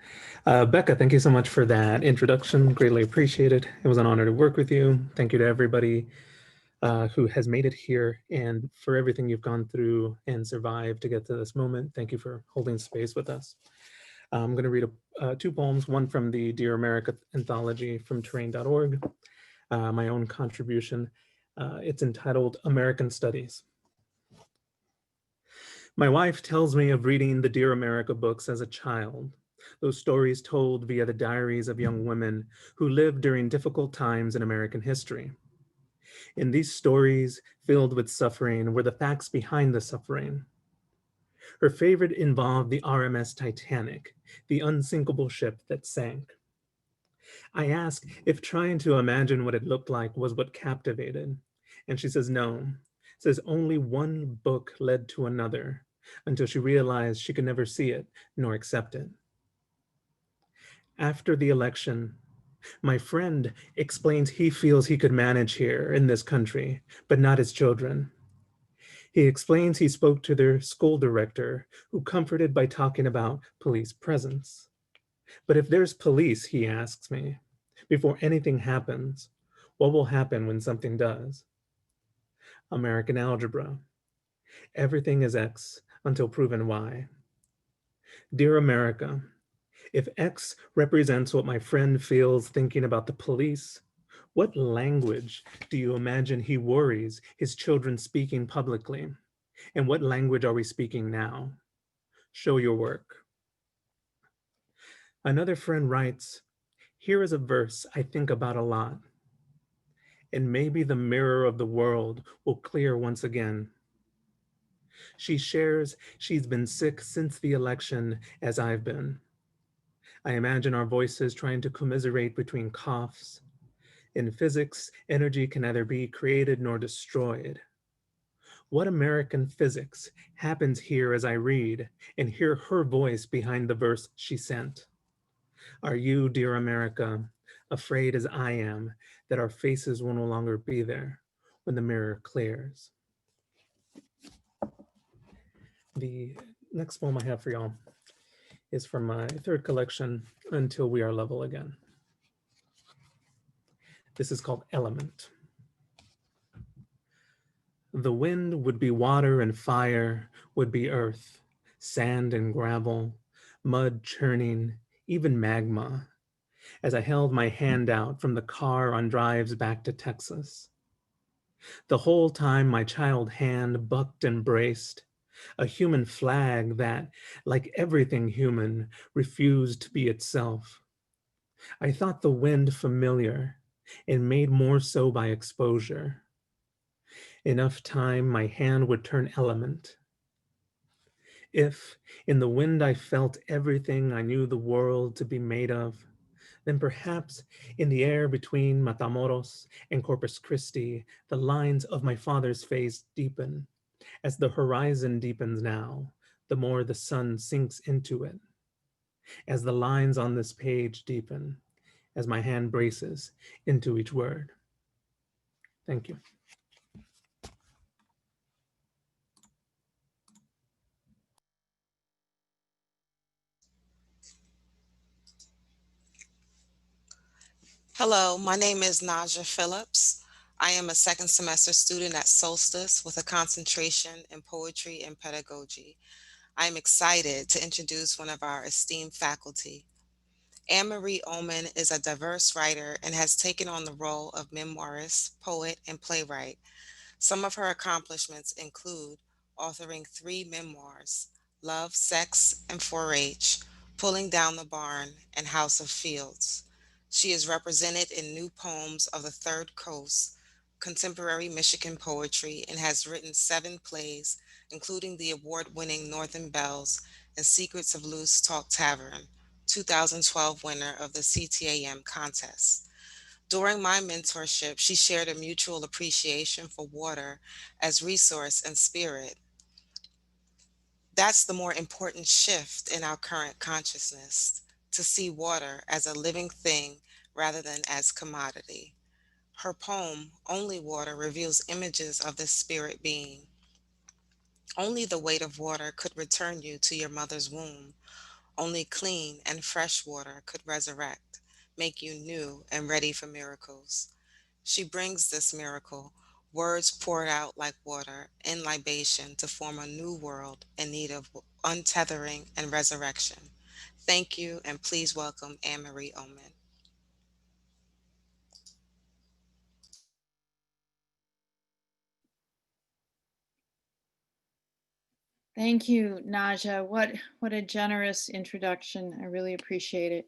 Becca, thank you so much for that introduction. Greatly appreciated. It was an honor to work with you. Thank you to everybody who has made it here and for everything you've gone through and survived to get to this moment. Thank you for holding space with us. I'm going to read 2 poems, one from the Dear America anthology from terrain.org, my own contribution. It's entitled American Studies. My wife tells me of reading the Dear America books as a child, those stories told via the diaries of young women who lived during difficult times in American history. In these stories filled with suffering were the facts behind the suffering. Her favorite involved the RMS Titanic, the unsinkable ship that sank. I ask if trying to imagine what it looked like was what captivated, and she says no. Says only one book led to another until she realized she could never see it nor accept it. After the election, my friend explains he feels he could manage here in this country, but not his children. He explains he spoke to their school director, who comforted by talking about police presence. But if there's police, he asks me, before anything happens, what will happen when something does? American algebra. Everything is X until proven Y. Dear America, if X represents what my friend feels thinking about the police, what language do you imagine he worries his children speaking publicly? And what language are we speaking now? Show your work. Another friend writes, here is a verse I think about a lot. And maybe the mirror of the world will clear once again. She shares she's been sick since the election as I've been. I imagine our voices trying to commiserate between coughs. In physics, energy can neither be created nor destroyed. What American physics happens here as I read and hear her voice behind the verse she sent? Are you, dear America, afraid as I am that our faces will no longer be there when the mirror clears? The next poem I have for y'all is from my 3rd collection, Until We Are Level Again. This is called Element. The wind would be water and fire would be earth, sand and gravel, mud churning, even magma, as I held my hand out from the car on drives back to Texas. The whole time my child hand bucked and braced, a human flag that, like everything human, refused to be itself. I thought the wind familiar and made more so by exposure. Enough time my hand would turn element. If in the wind I felt everything I knew the world to be made of, then perhaps in the air between Matamoros and Corpus Christi, the lines of my father's face deepen. As the horizon deepens now, the more the sun sinks into it. As the lines on this page deepen, as my hand braces into each word. Thank you. Hello, my name is Naja Phillips. I am a second semester student at Solstice with a concentration in poetry and pedagogy. I am excited to introduce one of our esteemed faculty. Anne-Marie Omen is a diverse writer and has taken on the role of memoirist, poet, and playwright. Some of her accomplishments include authoring 3 memoirs, Love, Sex, and 4-H, Pulling Down the Barn, and House of Fields. She is represented in New Poems of the Third Coast, contemporary Michigan poetry, and has written 7 plays, including the award-winning Northern Bells and Secrets of Loose Talk Tavern, 2012 winner of the CTAM contest. During my mentorship, she shared a mutual appreciation for water as resource and spirit. That's the more important shift in our current consciousness, to see water as a living thing rather than as commodity. Her poem, Only Water, reveals images of this spirit being. Only the weight of water could return you to your mother's womb. Only clean and fresh water could resurrect, make you new and ready for miracles. She brings this miracle, words poured out like water in libation to form a new world in need of untethering and resurrection. Thank you, and please welcome Anne-Marie Omen. Thank you, Naja. What a generous introduction. I really appreciate it.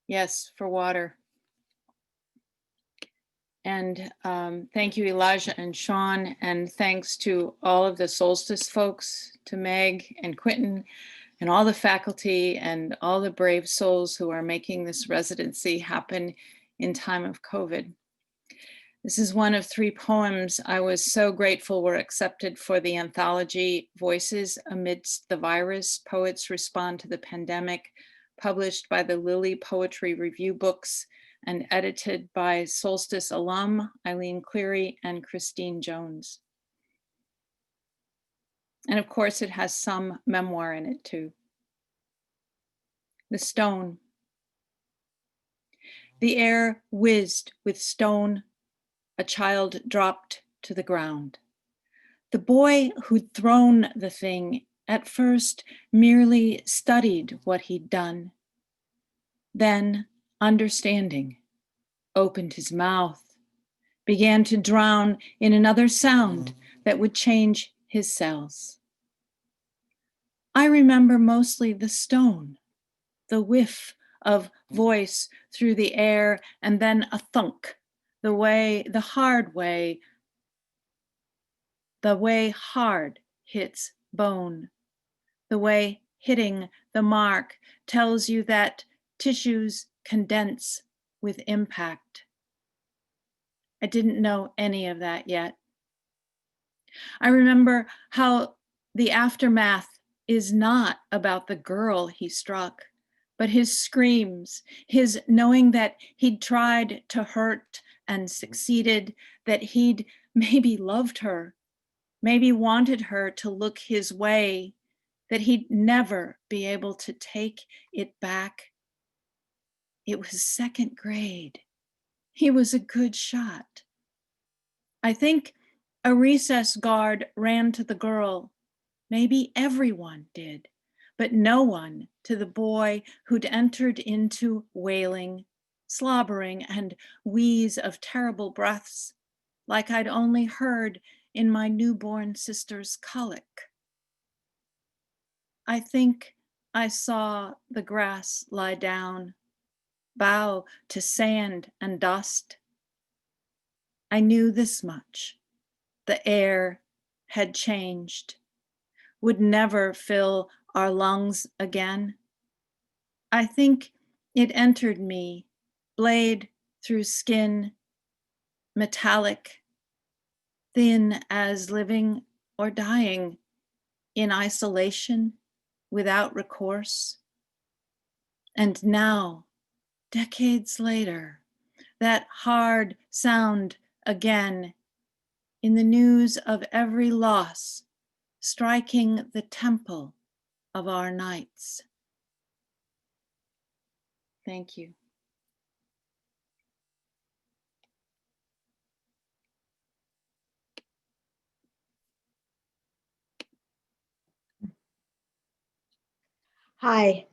Yes, for water. And thank you, Elijah and Sean, and thanks to all of the Solstice folks, to Meg and Quintin, and all the faculty and all the brave souls who are making this residency happen in time of COVID. This is one of 3 poems I was so grateful were accepted for the anthology Voices Amidst the Virus, Poets Respond to the Pandemic, published by the Lilly Poetry Review Books and edited by Solstice alum Eileen Cleary and Christine Jones. And of course, it has some memoir in it too. The Stone. The air whizzed with stone. A child dropped to the ground. The boy who'd thrown the thing at first merely studied what he'd done. Then, understanding, opened his mouth, began to drown in another sound that would change his cells. I remember mostly the stone, the whiff of voice through the air, and then a thunk, the hard way hard hits bone, the way hitting the mark tells you that tissues condense with impact. I didn't know any of that yet. I remember how the aftermath is not about the girl he struck, but his screams, his knowing that he'd tried to hurt and succeeded, that he'd maybe loved her, maybe wanted her to look his way, that he'd never be able to take it back. It was 2nd grade. He was a good shot. I think a recess guard ran to the girl. Maybe everyone did. but no one to the boy who'd entered into wailing, slobbering, and wheeze of terrible breaths, like I'd only heard in my newborn sister's colic. I think I saw the grass lie down, bow to sand and dust. I knew this much: the air had changed, would never fill our lungs again. I think it entered me, blade through skin, metallic, thin as living or dying in isolation without recourse. And now, decades later, that hard sound again in the news of every loss, striking the temple of our nights. Thank you. Hi,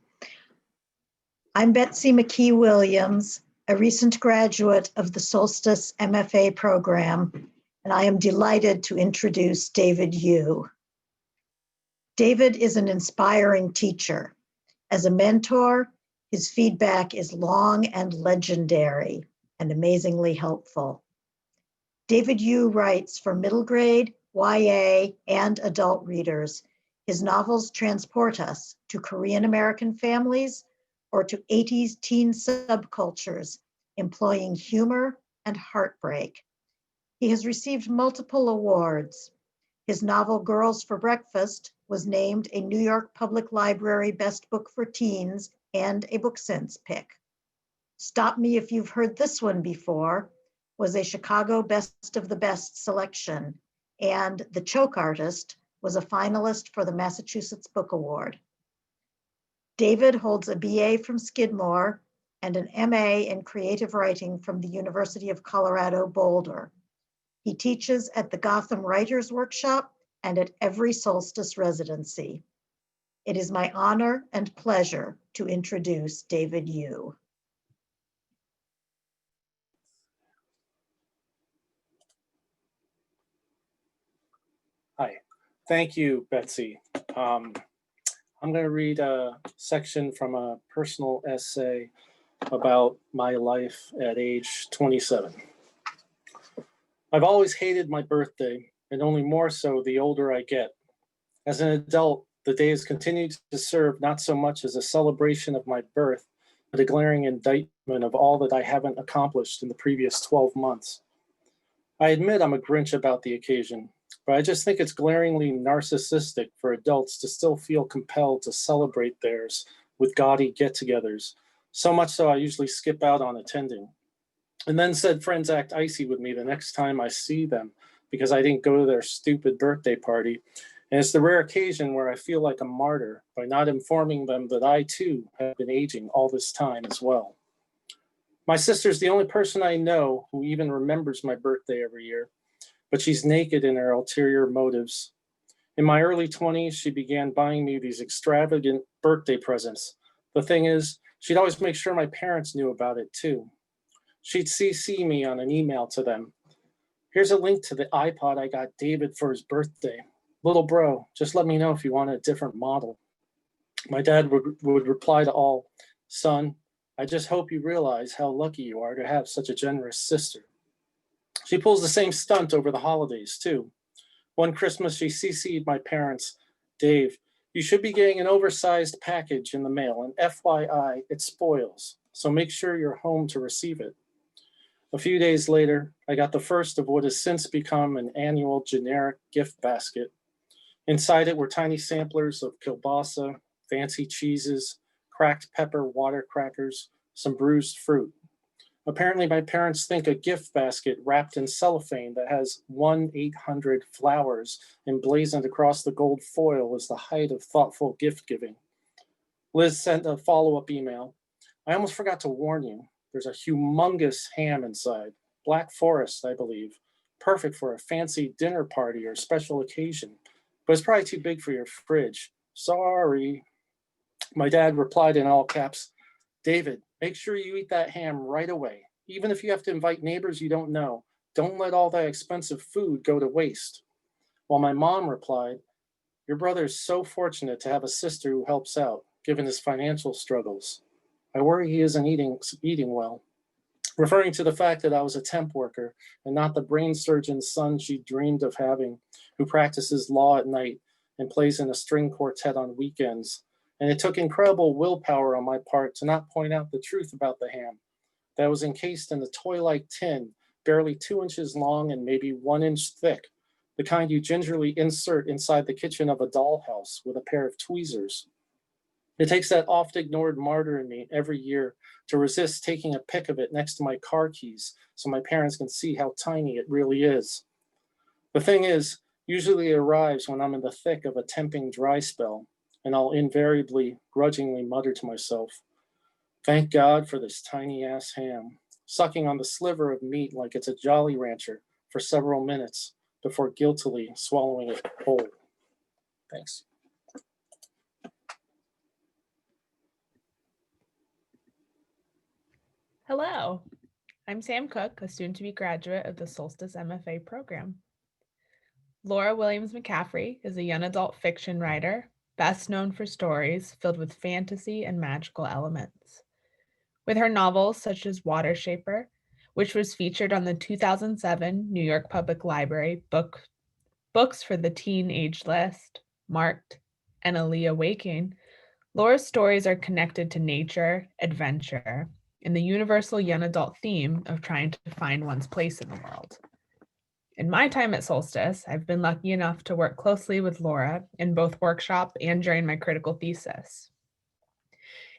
I'm Betsy McKee Williams, a recent graduate of the Solstice MFA program, and I am delighted to introduce David Yu. David is an inspiring teacher. As a mentor, his feedback is long and legendary and amazingly helpful. David Yu writes for middle grade, YA, and adult readers. His novels transport us to Korean American families or to 80s teen subcultures, employing humor and heartbreak. He has received multiple awards. His novel Girls for Breakfast was named a New York Public Library Best Book for Teens and a BookSense pick. Stop Me If You've Heard This One Before was a Chicago Best of the Best selection, and The Choke Artist was a finalist for the Massachusetts Book Award. David holds a BA from Skidmore and an MA in creative writing from the University of Colorado, Boulder. He teaches at the Gotham Writers Workshop and at every Solstice residency. It is my honor and pleasure to introduce David Yu. Hi, thank you, Betsy. I'm going to read a section from a personal essay about my life at age 27. I've always hated my birthday, and only more so the older I get. As an adult, the day has continued to serve not so much as a celebration of my birth, but a glaring indictment of all that I haven't accomplished in the previous 12 months. I admit I'm a Grinch about the occasion, but I just think it's glaringly narcissistic for adults to still feel compelled to celebrate theirs with gaudy get-togethers, so much so I usually skip out on attending. And then said friends act icy with me the next time I see them because I didn't go to their stupid birthday party. And it's the rare occasion where I feel like a martyr by not informing them that I too have been aging all this time as well. My sister's the only person I know who even remembers my birthday every year, but she's naked in her ulterior motives. In my early 20s, she began buying me these extravagant birthday presents. The thing is, she'd always make sure my parents knew about it too. She'd CC me on an email to them. Here's a link to the iPod I got David for his birthday. Little bro, just let me know if you want a different model. My dad would reply to all, son, I just hope you realize how lucky you are to have such a generous sister. She pulls the same stunt over the holidays too. One Christmas, she CC'd my parents, Dave, you should be getting an oversized package in the mail, and FYI, it spoils, so make sure you're home to receive it. A few days later, I got the first of what has since become an annual generic gift basket. Inside it were tiny samplers of kielbasa, fancy cheeses, cracked pepper water crackers, some bruised fruit. Apparently, my parents think a gift basket wrapped in cellophane that has 1-800 flowers emblazoned across the gold foil is the height of thoughtful gift giving. Liz sent a follow-up email. I almost forgot to warn you. There's a humongous ham inside, Black Forest, I believe. Perfect for a fancy dinner party or special occasion, but it's probably too big for your fridge. Sorry. My dad replied in all caps, "David, make sure you eat that ham right away. Even if you have to invite neighbors you don't know, don't let all that expensive food go to waste." While my mom replied, "Your brother is so fortunate to have a sister who helps out, given his financial struggles. I worry he isn't eating well," referring to the fact that I was a temp worker and not the brain surgeon's son she dreamed of having, who practices law at night and plays in a string quartet on weekends. And it took incredible willpower on my part to not point out the truth about the ham that was encased in a toy-like tin, barely 2 inches long and maybe 1 inch thick, the kind you gingerly insert inside the kitchen of a dollhouse with a pair of tweezers. It takes that oft-ignored martyr in me every year to resist taking a pic of it next to my car keys so my parents can see how tiny it really is. The thing is, usually it arrives when I'm in the thick of a temping dry spell, and I'll invariably, grudgingly mutter to myself, "Thank God for this tiny ass ham," sucking on the sliver of meat like it's a Jolly Rancher for several minutes before guiltily swallowing it whole. Thanks. Hello, I'm Sam Cook, a soon-to-be graduate of the Solstice MFA program. Laura Williams McCaffrey is a young adult fiction writer, best known for stories filled with fantasy and magical elements. With her novels such as Water Shaper, which was featured on the 2007 New York Public Library Books for the Teen Age List, Marked, and Aaliyah Waking, Laura's stories are connected to nature, adventure, and the universal young adult theme of trying to find one's place in the world. In my time at Solstice, I've been lucky enough to work closely with Laura in both workshop and during my critical thesis.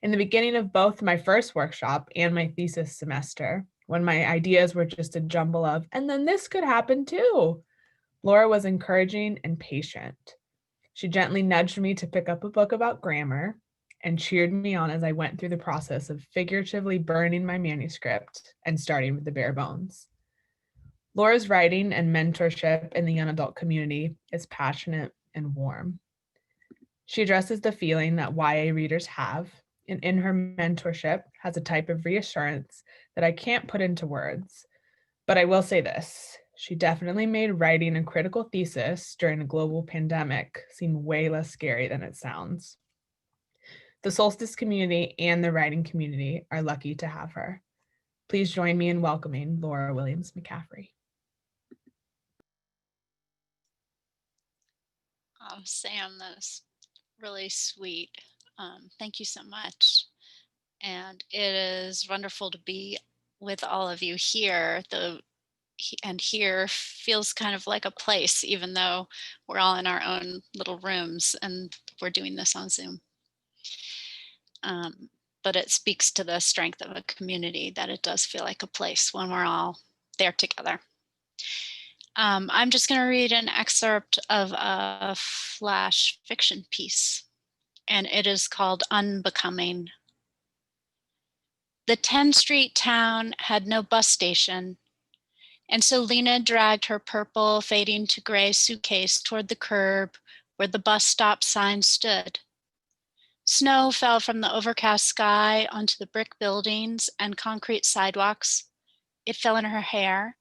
In the beginning of both my first workshop and my thesis semester, when my ideas were just a jumble of, and then this could happen too, Laura was encouraging and patient. She gently nudged me to pick up a book about grammar and cheered me on as I went through the process of figuratively burning my manuscript and starting with the bare bones. Laura's writing and mentorship in the young adult community is passionate and warm. She addresses the feeling that YA readers have, and in her mentorship has a type of reassurance that I can't put into words. But I will say this, she definitely made writing a critical thesis during a global pandemic seem way less scary than it sounds. The Solstice community and the writing community are lucky to have her. Please join me in welcoming Laura Williams McCaffrey. Oh, Sam, that was really sweet. Thank you so much. And it is wonderful to be with all of you here. And here feels kind of like a place, even though we're all in our own little rooms and we're doing this on Zoom. But it speaks to the strength of a community that it does feel like a place when we're all there together. I'm just going to read an excerpt of a flash fiction piece, and it is called Unbecoming. The 10th Street town had no bus station, and so Lena dragged her purple, fading to gray suitcase toward the curb where the bus stop sign stood. Snow fell from the overcast sky onto the brick buildings and concrete sidewalks. It fell in her hair.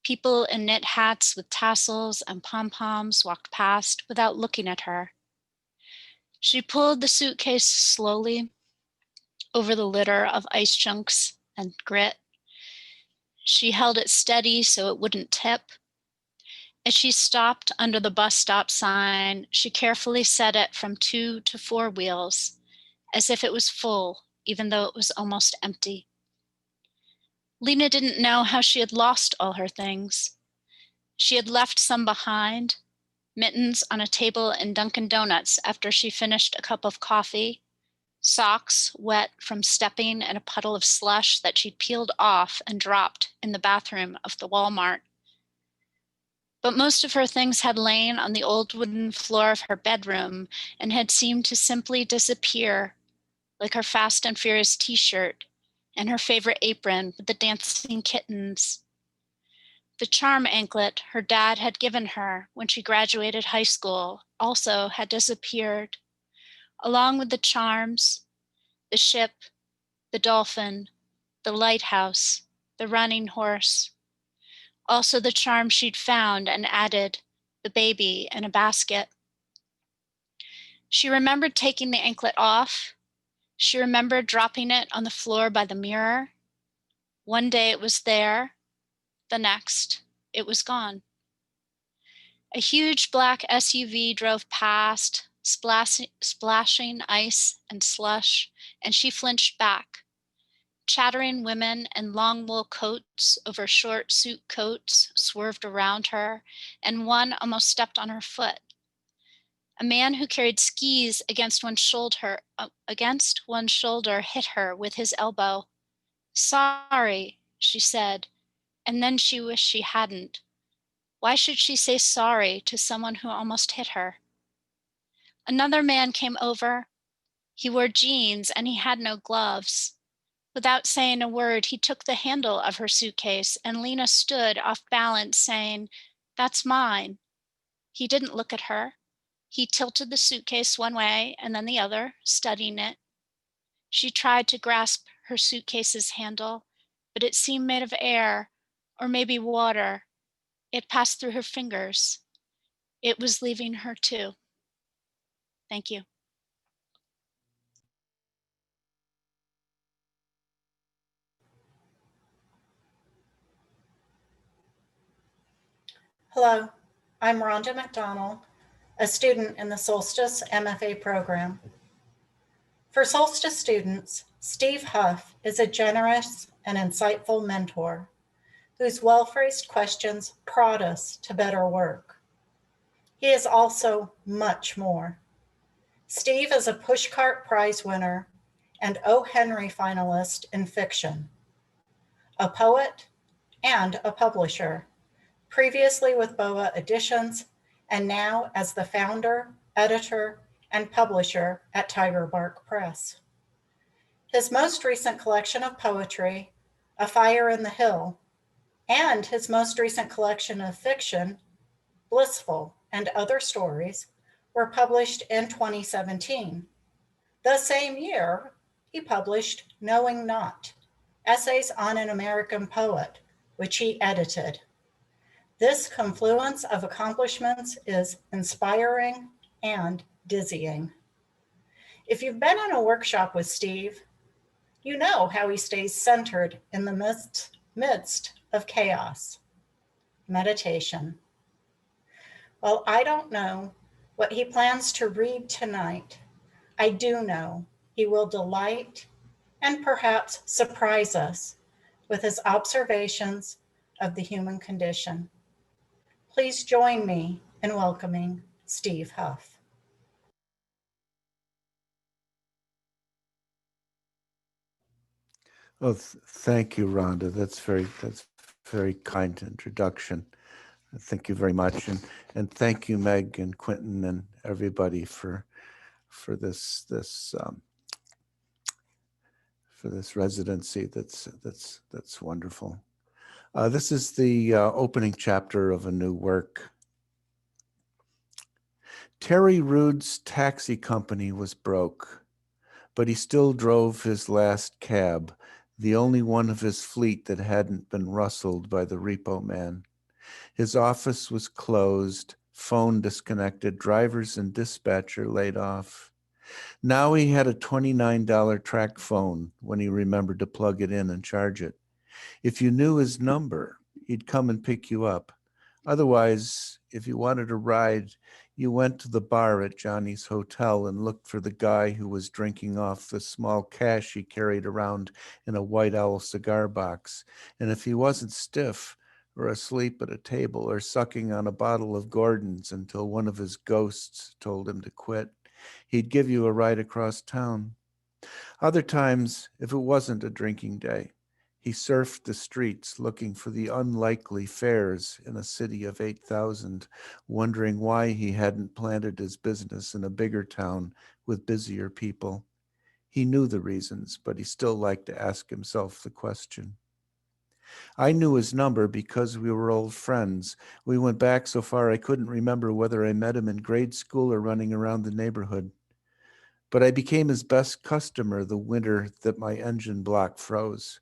People in knit hats with tassels and pom-poms walked past without looking at her. She pulled the suitcase slowly over the litter of ice chunks and grit. She held it steady so it wouldn't tip. As she stopped under the bus stop sign, she carefully set it from 2 to 4 wheels, as if it was full, even though it was almost empty. Lena didn't know how she had lost all her things. She had left some behind, mittens on a table in Dunkin' Donuts after she finished a cup of coffee, socks wet from stepping in a puddle of slush that she'd peeled off and dropped in the bathroom of the Walmart. But most of her things had lain on the old wooden floor of her bedroom and had seemed to simply disappear, like her Fast and Furious t-shirt and her favorite apron with the dancing kittens. The charm anklet her dad had given her when she graduated high school also had disappeared, along with the charms, the ship, the dolphin, the lighthouse, the running horse. Also the charm she'd found and added, the baby in a basket. She remembered taking the anklet off. She remembered dropping it on the floor by the mirror. One day it was there, the next it was gone. A huge black SUV drove past, splashing ice and slush, and she flinched back. Chattering women in long wool coats over short suit coats swerved around her, and one almost stepped on her foot. A man who carried skis against one shoulder hit her with his elbow. "Sorry," she said, and then she wished she hadn't. Why should she say sorry to someone who almost hit her? Another man came over. He wore jeans and he had no gloves. Without saying a word, he took the handle of her suitcase, and Lena stood off balance saying, "That's mine." He didn't look at her. He tilted the suitcase one way and then the other, studying it. She tried to grasp her suitcase's handle, but it seemed made of air, or maybe water. It passed through her fingers. It was leaving her too. Thank you. Hello, I'm Rhonda McDonald, a student in the Solstice MFA program. For Solstice students, Steve Huff is a generous and insightful mentor whose well-phrased questions prod us to better work. He is also much more. Steve is a Pushcart Prize winner and O. Henry finalist in fiction, a poet and a publisher, previously with BOA Editions, and now as the founder, editor, and publisher at Tiger Bark Press. His most recent collection of poetry, A Fire in the Hill, and his most recent collection of fiction, Blissful and Other Stories, were published in 2017. The same year, he published Knowing Not, Essays on an American Poet, which he edited. This confluence of accomplishments is inspiring and dizzying. If you've been in a workshop with Steve, you know how he stays centered in the midst of chaos. Meditation. While I don't know what he plans to read tonight, I do know he will delight and perhaps surprise us with his observations of the human condition. Please join me in welcoming Steve Huff. Oh, thank you, Rhonda. That's very kind introduction. Thank you very much, and thank you, Meg and Quentin and everybody for this residency. That's wonderful. This is the opening chapter of a new work. Terry Rood's taxi company was broke, but he still drove his last cab, the only one of his fleet that hadn't been rustled by the repo man. His office was closed, phone disconnected, drivers and dispatcher laid off. Now he had a $29 track phone when he remembered to plug it in and charge it. If you knew his number, he'd come and pick you up. Otherwise, if you wanted a ride, you went to the bar at Johnny's hotel and looked for the guy who was drinking off the small cash he carried around in a White Owl cigar box. And if he wasn't stiff or asleep at a table or sucking on a bottle of Gordon's until one of his ghosts told him to quit, he'd give you a ride across town. Other times, if it wasn't a drinking day, he surfed the streets looking for the unlikely fares in a city of 8,000, wondering why he hadn't planted his business in a bigger town with busier people. He knew the reasons, but he still liked to ask himself the question. I knew his number because we were old friends. We went back so far I couldn't remember whether I met him in grade school or running around the neighborhood. but I became his best customer the winter that my engine block froze.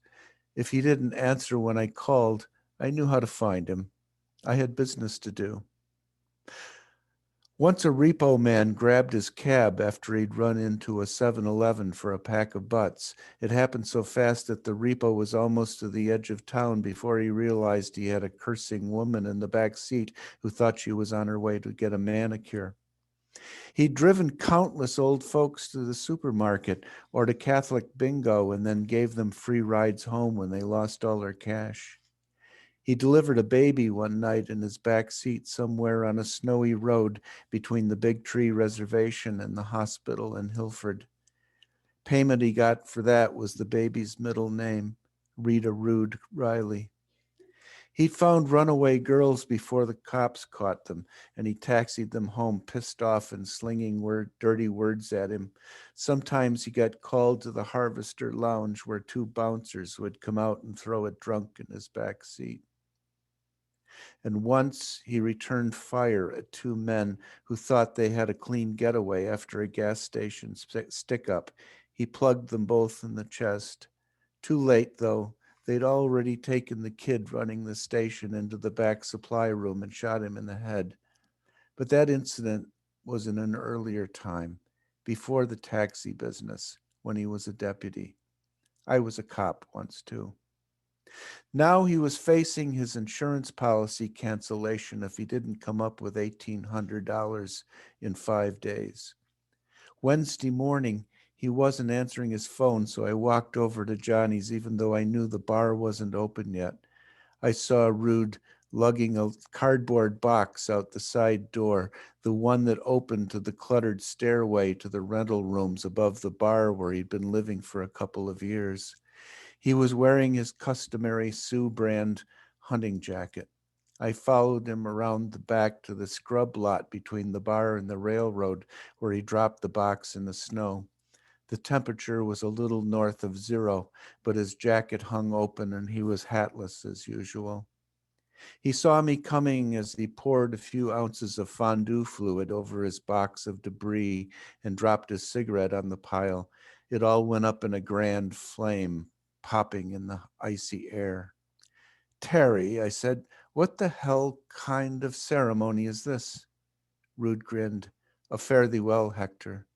If he didn't answer when I called, I knew how to find him. I had business to do. Once a repo man grabbed his cab after he'd run into a 7-Eleven for a pack of butts. It happened so fast that the repo was almost to the edge of town before he realized he had a cursing woman in the back seat who thought she was on her way to get a manicure. He'd driven countless old folks to the supermarket or to Catholic bingo and then gave them free rides home when they lost all their cash. He delivered a baby one night in his back seat somewhere on a snowy road between the Big Tree Reservation and the hospital in Hilford. Payment he got for that was the baby's middle name, Rita Rude Riley. He found runaway girls before the cops caught them, and he taxied them home pissed off and slinging dirty words at him. Sometimes he got called to the Harvester Lounge where two bouncers would come out and throw a drunk in his back seat. And once he returned fire at two men who thought they had a clean getaway after a gas station stick-up. He plugged them both in the chest. Too late, though. They'd already taken the kid running the station into the back supply room and shot him in the head. But that incident was in an earlier time, before the taxi business, when he was a deputy. I was a cop once, too. Now he was facing his insurance policy cancellation if he didn't come up with $1,800 in 5 days. Wednesday morning, he wasn't answering his phone, so I walked over to Johnny's even though I knew the bar wasn't open yet. I saw Rude lugging a cardboard box out the side door, the one that opened to the cluttered stairway to the rental rooms above the bar where he'd been living for a couple of years. He was wearing his customary Sioux brand hunting jacket. I followed him around the back to the scrub lot between the bar and the railroad where he dropped the box in the snow. The temperature was a little north of 0, but his jacket hung open and he was hatless as usual. He saw me coming as he poured a few ounces of fondue fluid over his box of debris and dropped his cigarette on the pile. It all went up in a grand flame, popping in the icy air. "Terry," I said, "what the hell kind of ceremony is this?" Rude grinned. "A fare thee well, Hector."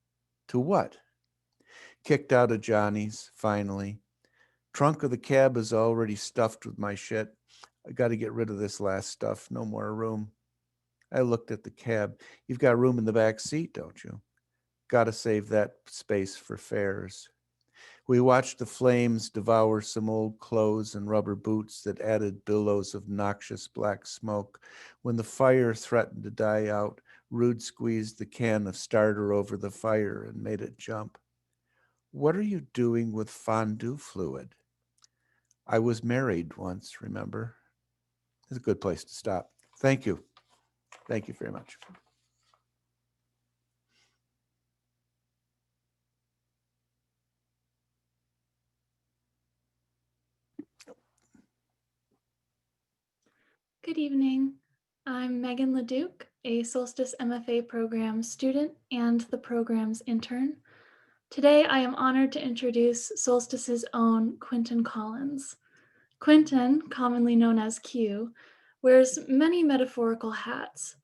"To what?" "Kicked out of Johnny's, finally. Trunk of the cab is already stuffed with my shit. I got to get rid of this last stuff. No more room." I looked at the cab. "You've got room in the back seat, don't you?" "Got to save that space for fares." We watched the flames devour some old clothes and rubber boots that added billows of noxious black smoke. When the fire threatened to die out, Rude squeezed the can of starter over the fire and made it jump. "What are you doing with fondue fluid?" "I was married once, remember?" It's a good place to stop. Thank you. Thank you very much. Good evening. I'm Megan LeDuc, a Solstice MFA program student and the program's intern. Today, I am honored to introduce Solstice's own Quentin Collins. Quentin, commonly known as Q, wears many metaphorical hats.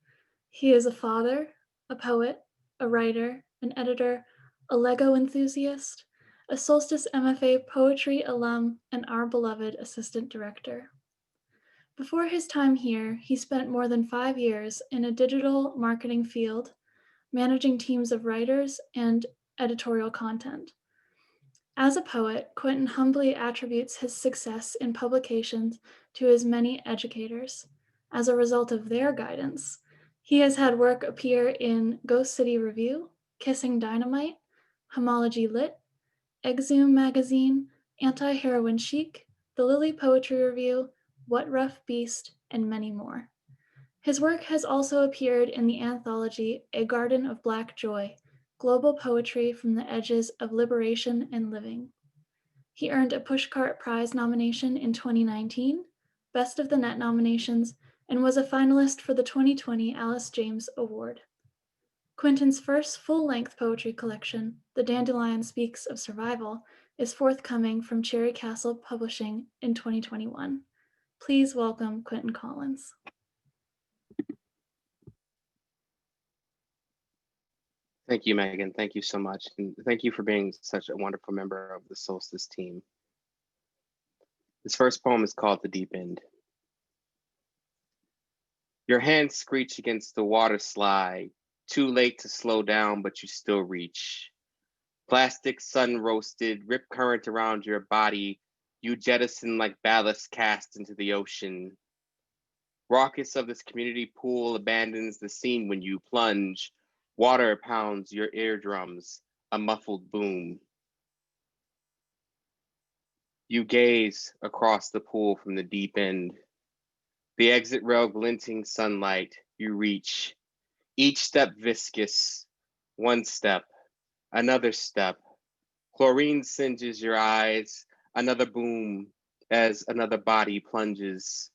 He is a father, a poet, a writer, an editor, a Lego enthusiast, a Solstice MFA poetry alum, and our beloved assistant director. Before his time here, he spent more than 5 years in a digital marketing field, managing teams of writers and editorial content. As a poet, Quentin humbly attributes his success in publications to his many educators. As a result of their guidance, he has had work appear in Ghost City Review, Kissing Dynamite, Homology Lit, Exhume Magazine, Anti-Heroin Chic, The Lily Poetry Review, What Rough Beast, and many more. His work has also appeared in the anthology A Garden of Black Joy, Global Poetry from the Edges of Liberation and Living. He earned a Pushcart Prize nomination in 2019, Best of the Net nominations, and was a finalist for the 2020 Alice James Award. Quintin's first full-length poetry collection, The Dandelion Speaks of Survival, is forthcoming from Cherry Castle Publishing in 2021. Please welcome Quentin Collins. Thank you, Megan. Thank you so much. And thank you for being such a wonderful member of the Solstice team. This first poem is called The Deep End. Your hands screech against the water slide, too late to slow down, but you still reach. Plastic sun roasted, rip current around your body, you jettison like ballast cast into the ocean. Raucous of this community pool abandons the scene when you plunge. Water pounds your eardrums, a muffled boom. You gaze across the pool from the deep end. The exit rail glinting sunlight, you reach. Each step viscous, one step, another step. Chlorine singes your eyes, another boom as another body plunges.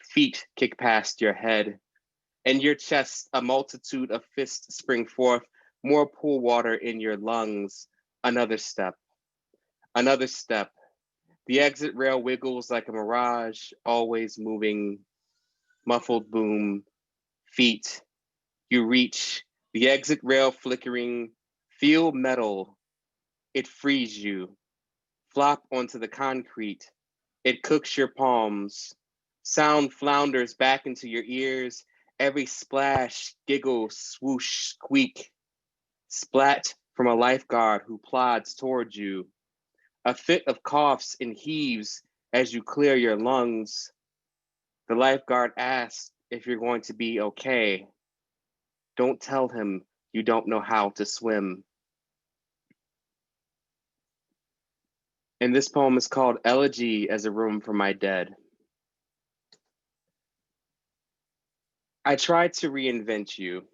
Feet kick past your head. In your chest, a multitude of fists spring forth, more pool water in your lungs. Another step, another step. The exit rail wiggles like a mirage, always moving. Muffled boom, feet. You reach, the exit rail flickering, feel metal. It frees you. Flop onto the concrete. It cooks your palms. Sound flounders back into your ears. Every splash, giggle, swoosh, squeak. Splat from a lifeguard who plods towards you. A fit of coughs and heaves as you clear your lungs. The lifeguard asks if you're going to be okay. Don't tell him you don't know how to swim. And this poem is called Elegy as a Room for My Dead. I tried to reinvent you.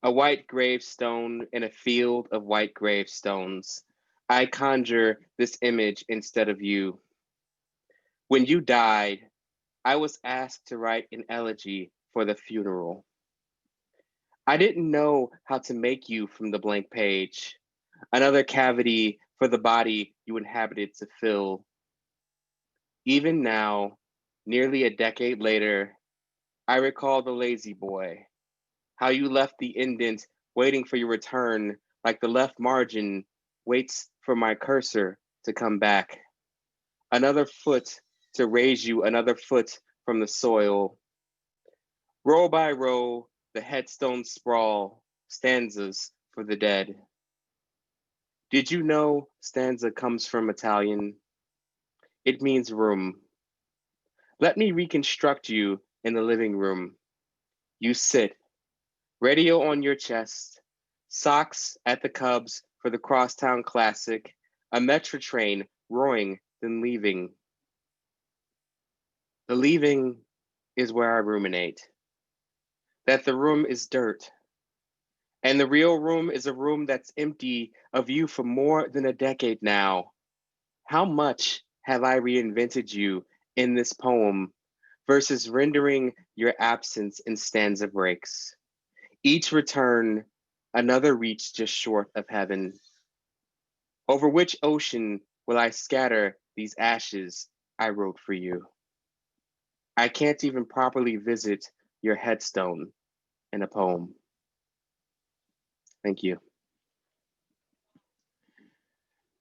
A white gravestone in a field of white gravestones. I conjure this image instead of you. When you died, I was asked to write an elegy for the funeral. I didn't know how to make you from the blank page, another cavity for the body you inhabited to fill. Even now, nearly a decade later, I recall the lazy boy, how you left the indent waiting for your return, like the left margin waits for my cursor to come back. Another foot to raise you, another foot from the soil. Row by row, the headstones sprawl, stanzas for the dead. Did you know stanza comes from Italian? It means room. Let me reconstruct you in the living room. You sit, radio on your chest, socks at the Cubs for the Crosstown Classic, a metro train roaring, then leaving. The leaving is where I ruminate, that the room is dirt, and the real room is a room that's empty of you for more than a decade now. How much have I reinvented you in this poem versus rendering your absence in stanza breaks? Each return, another reach just short of heaven. Over which ocean will I scatter these ashes I wrote for you? I can't even properly visit your headstone in a poem. Thank you.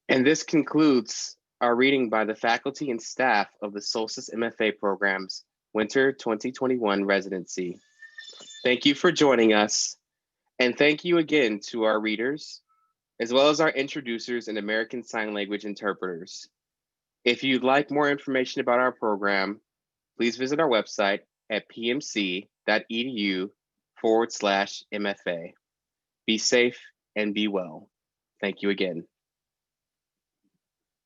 And this concludes our reading by the faculty and staff of the Solstice MFA program's Winter 2021 residency. Thank you for joining us. And thank you again to our readers, as well as our introducers and American Sign Language interpreters. If you'd like more information about our program, please visit our website at pmc.edu/MFA. Be safe and be well. Thank you again.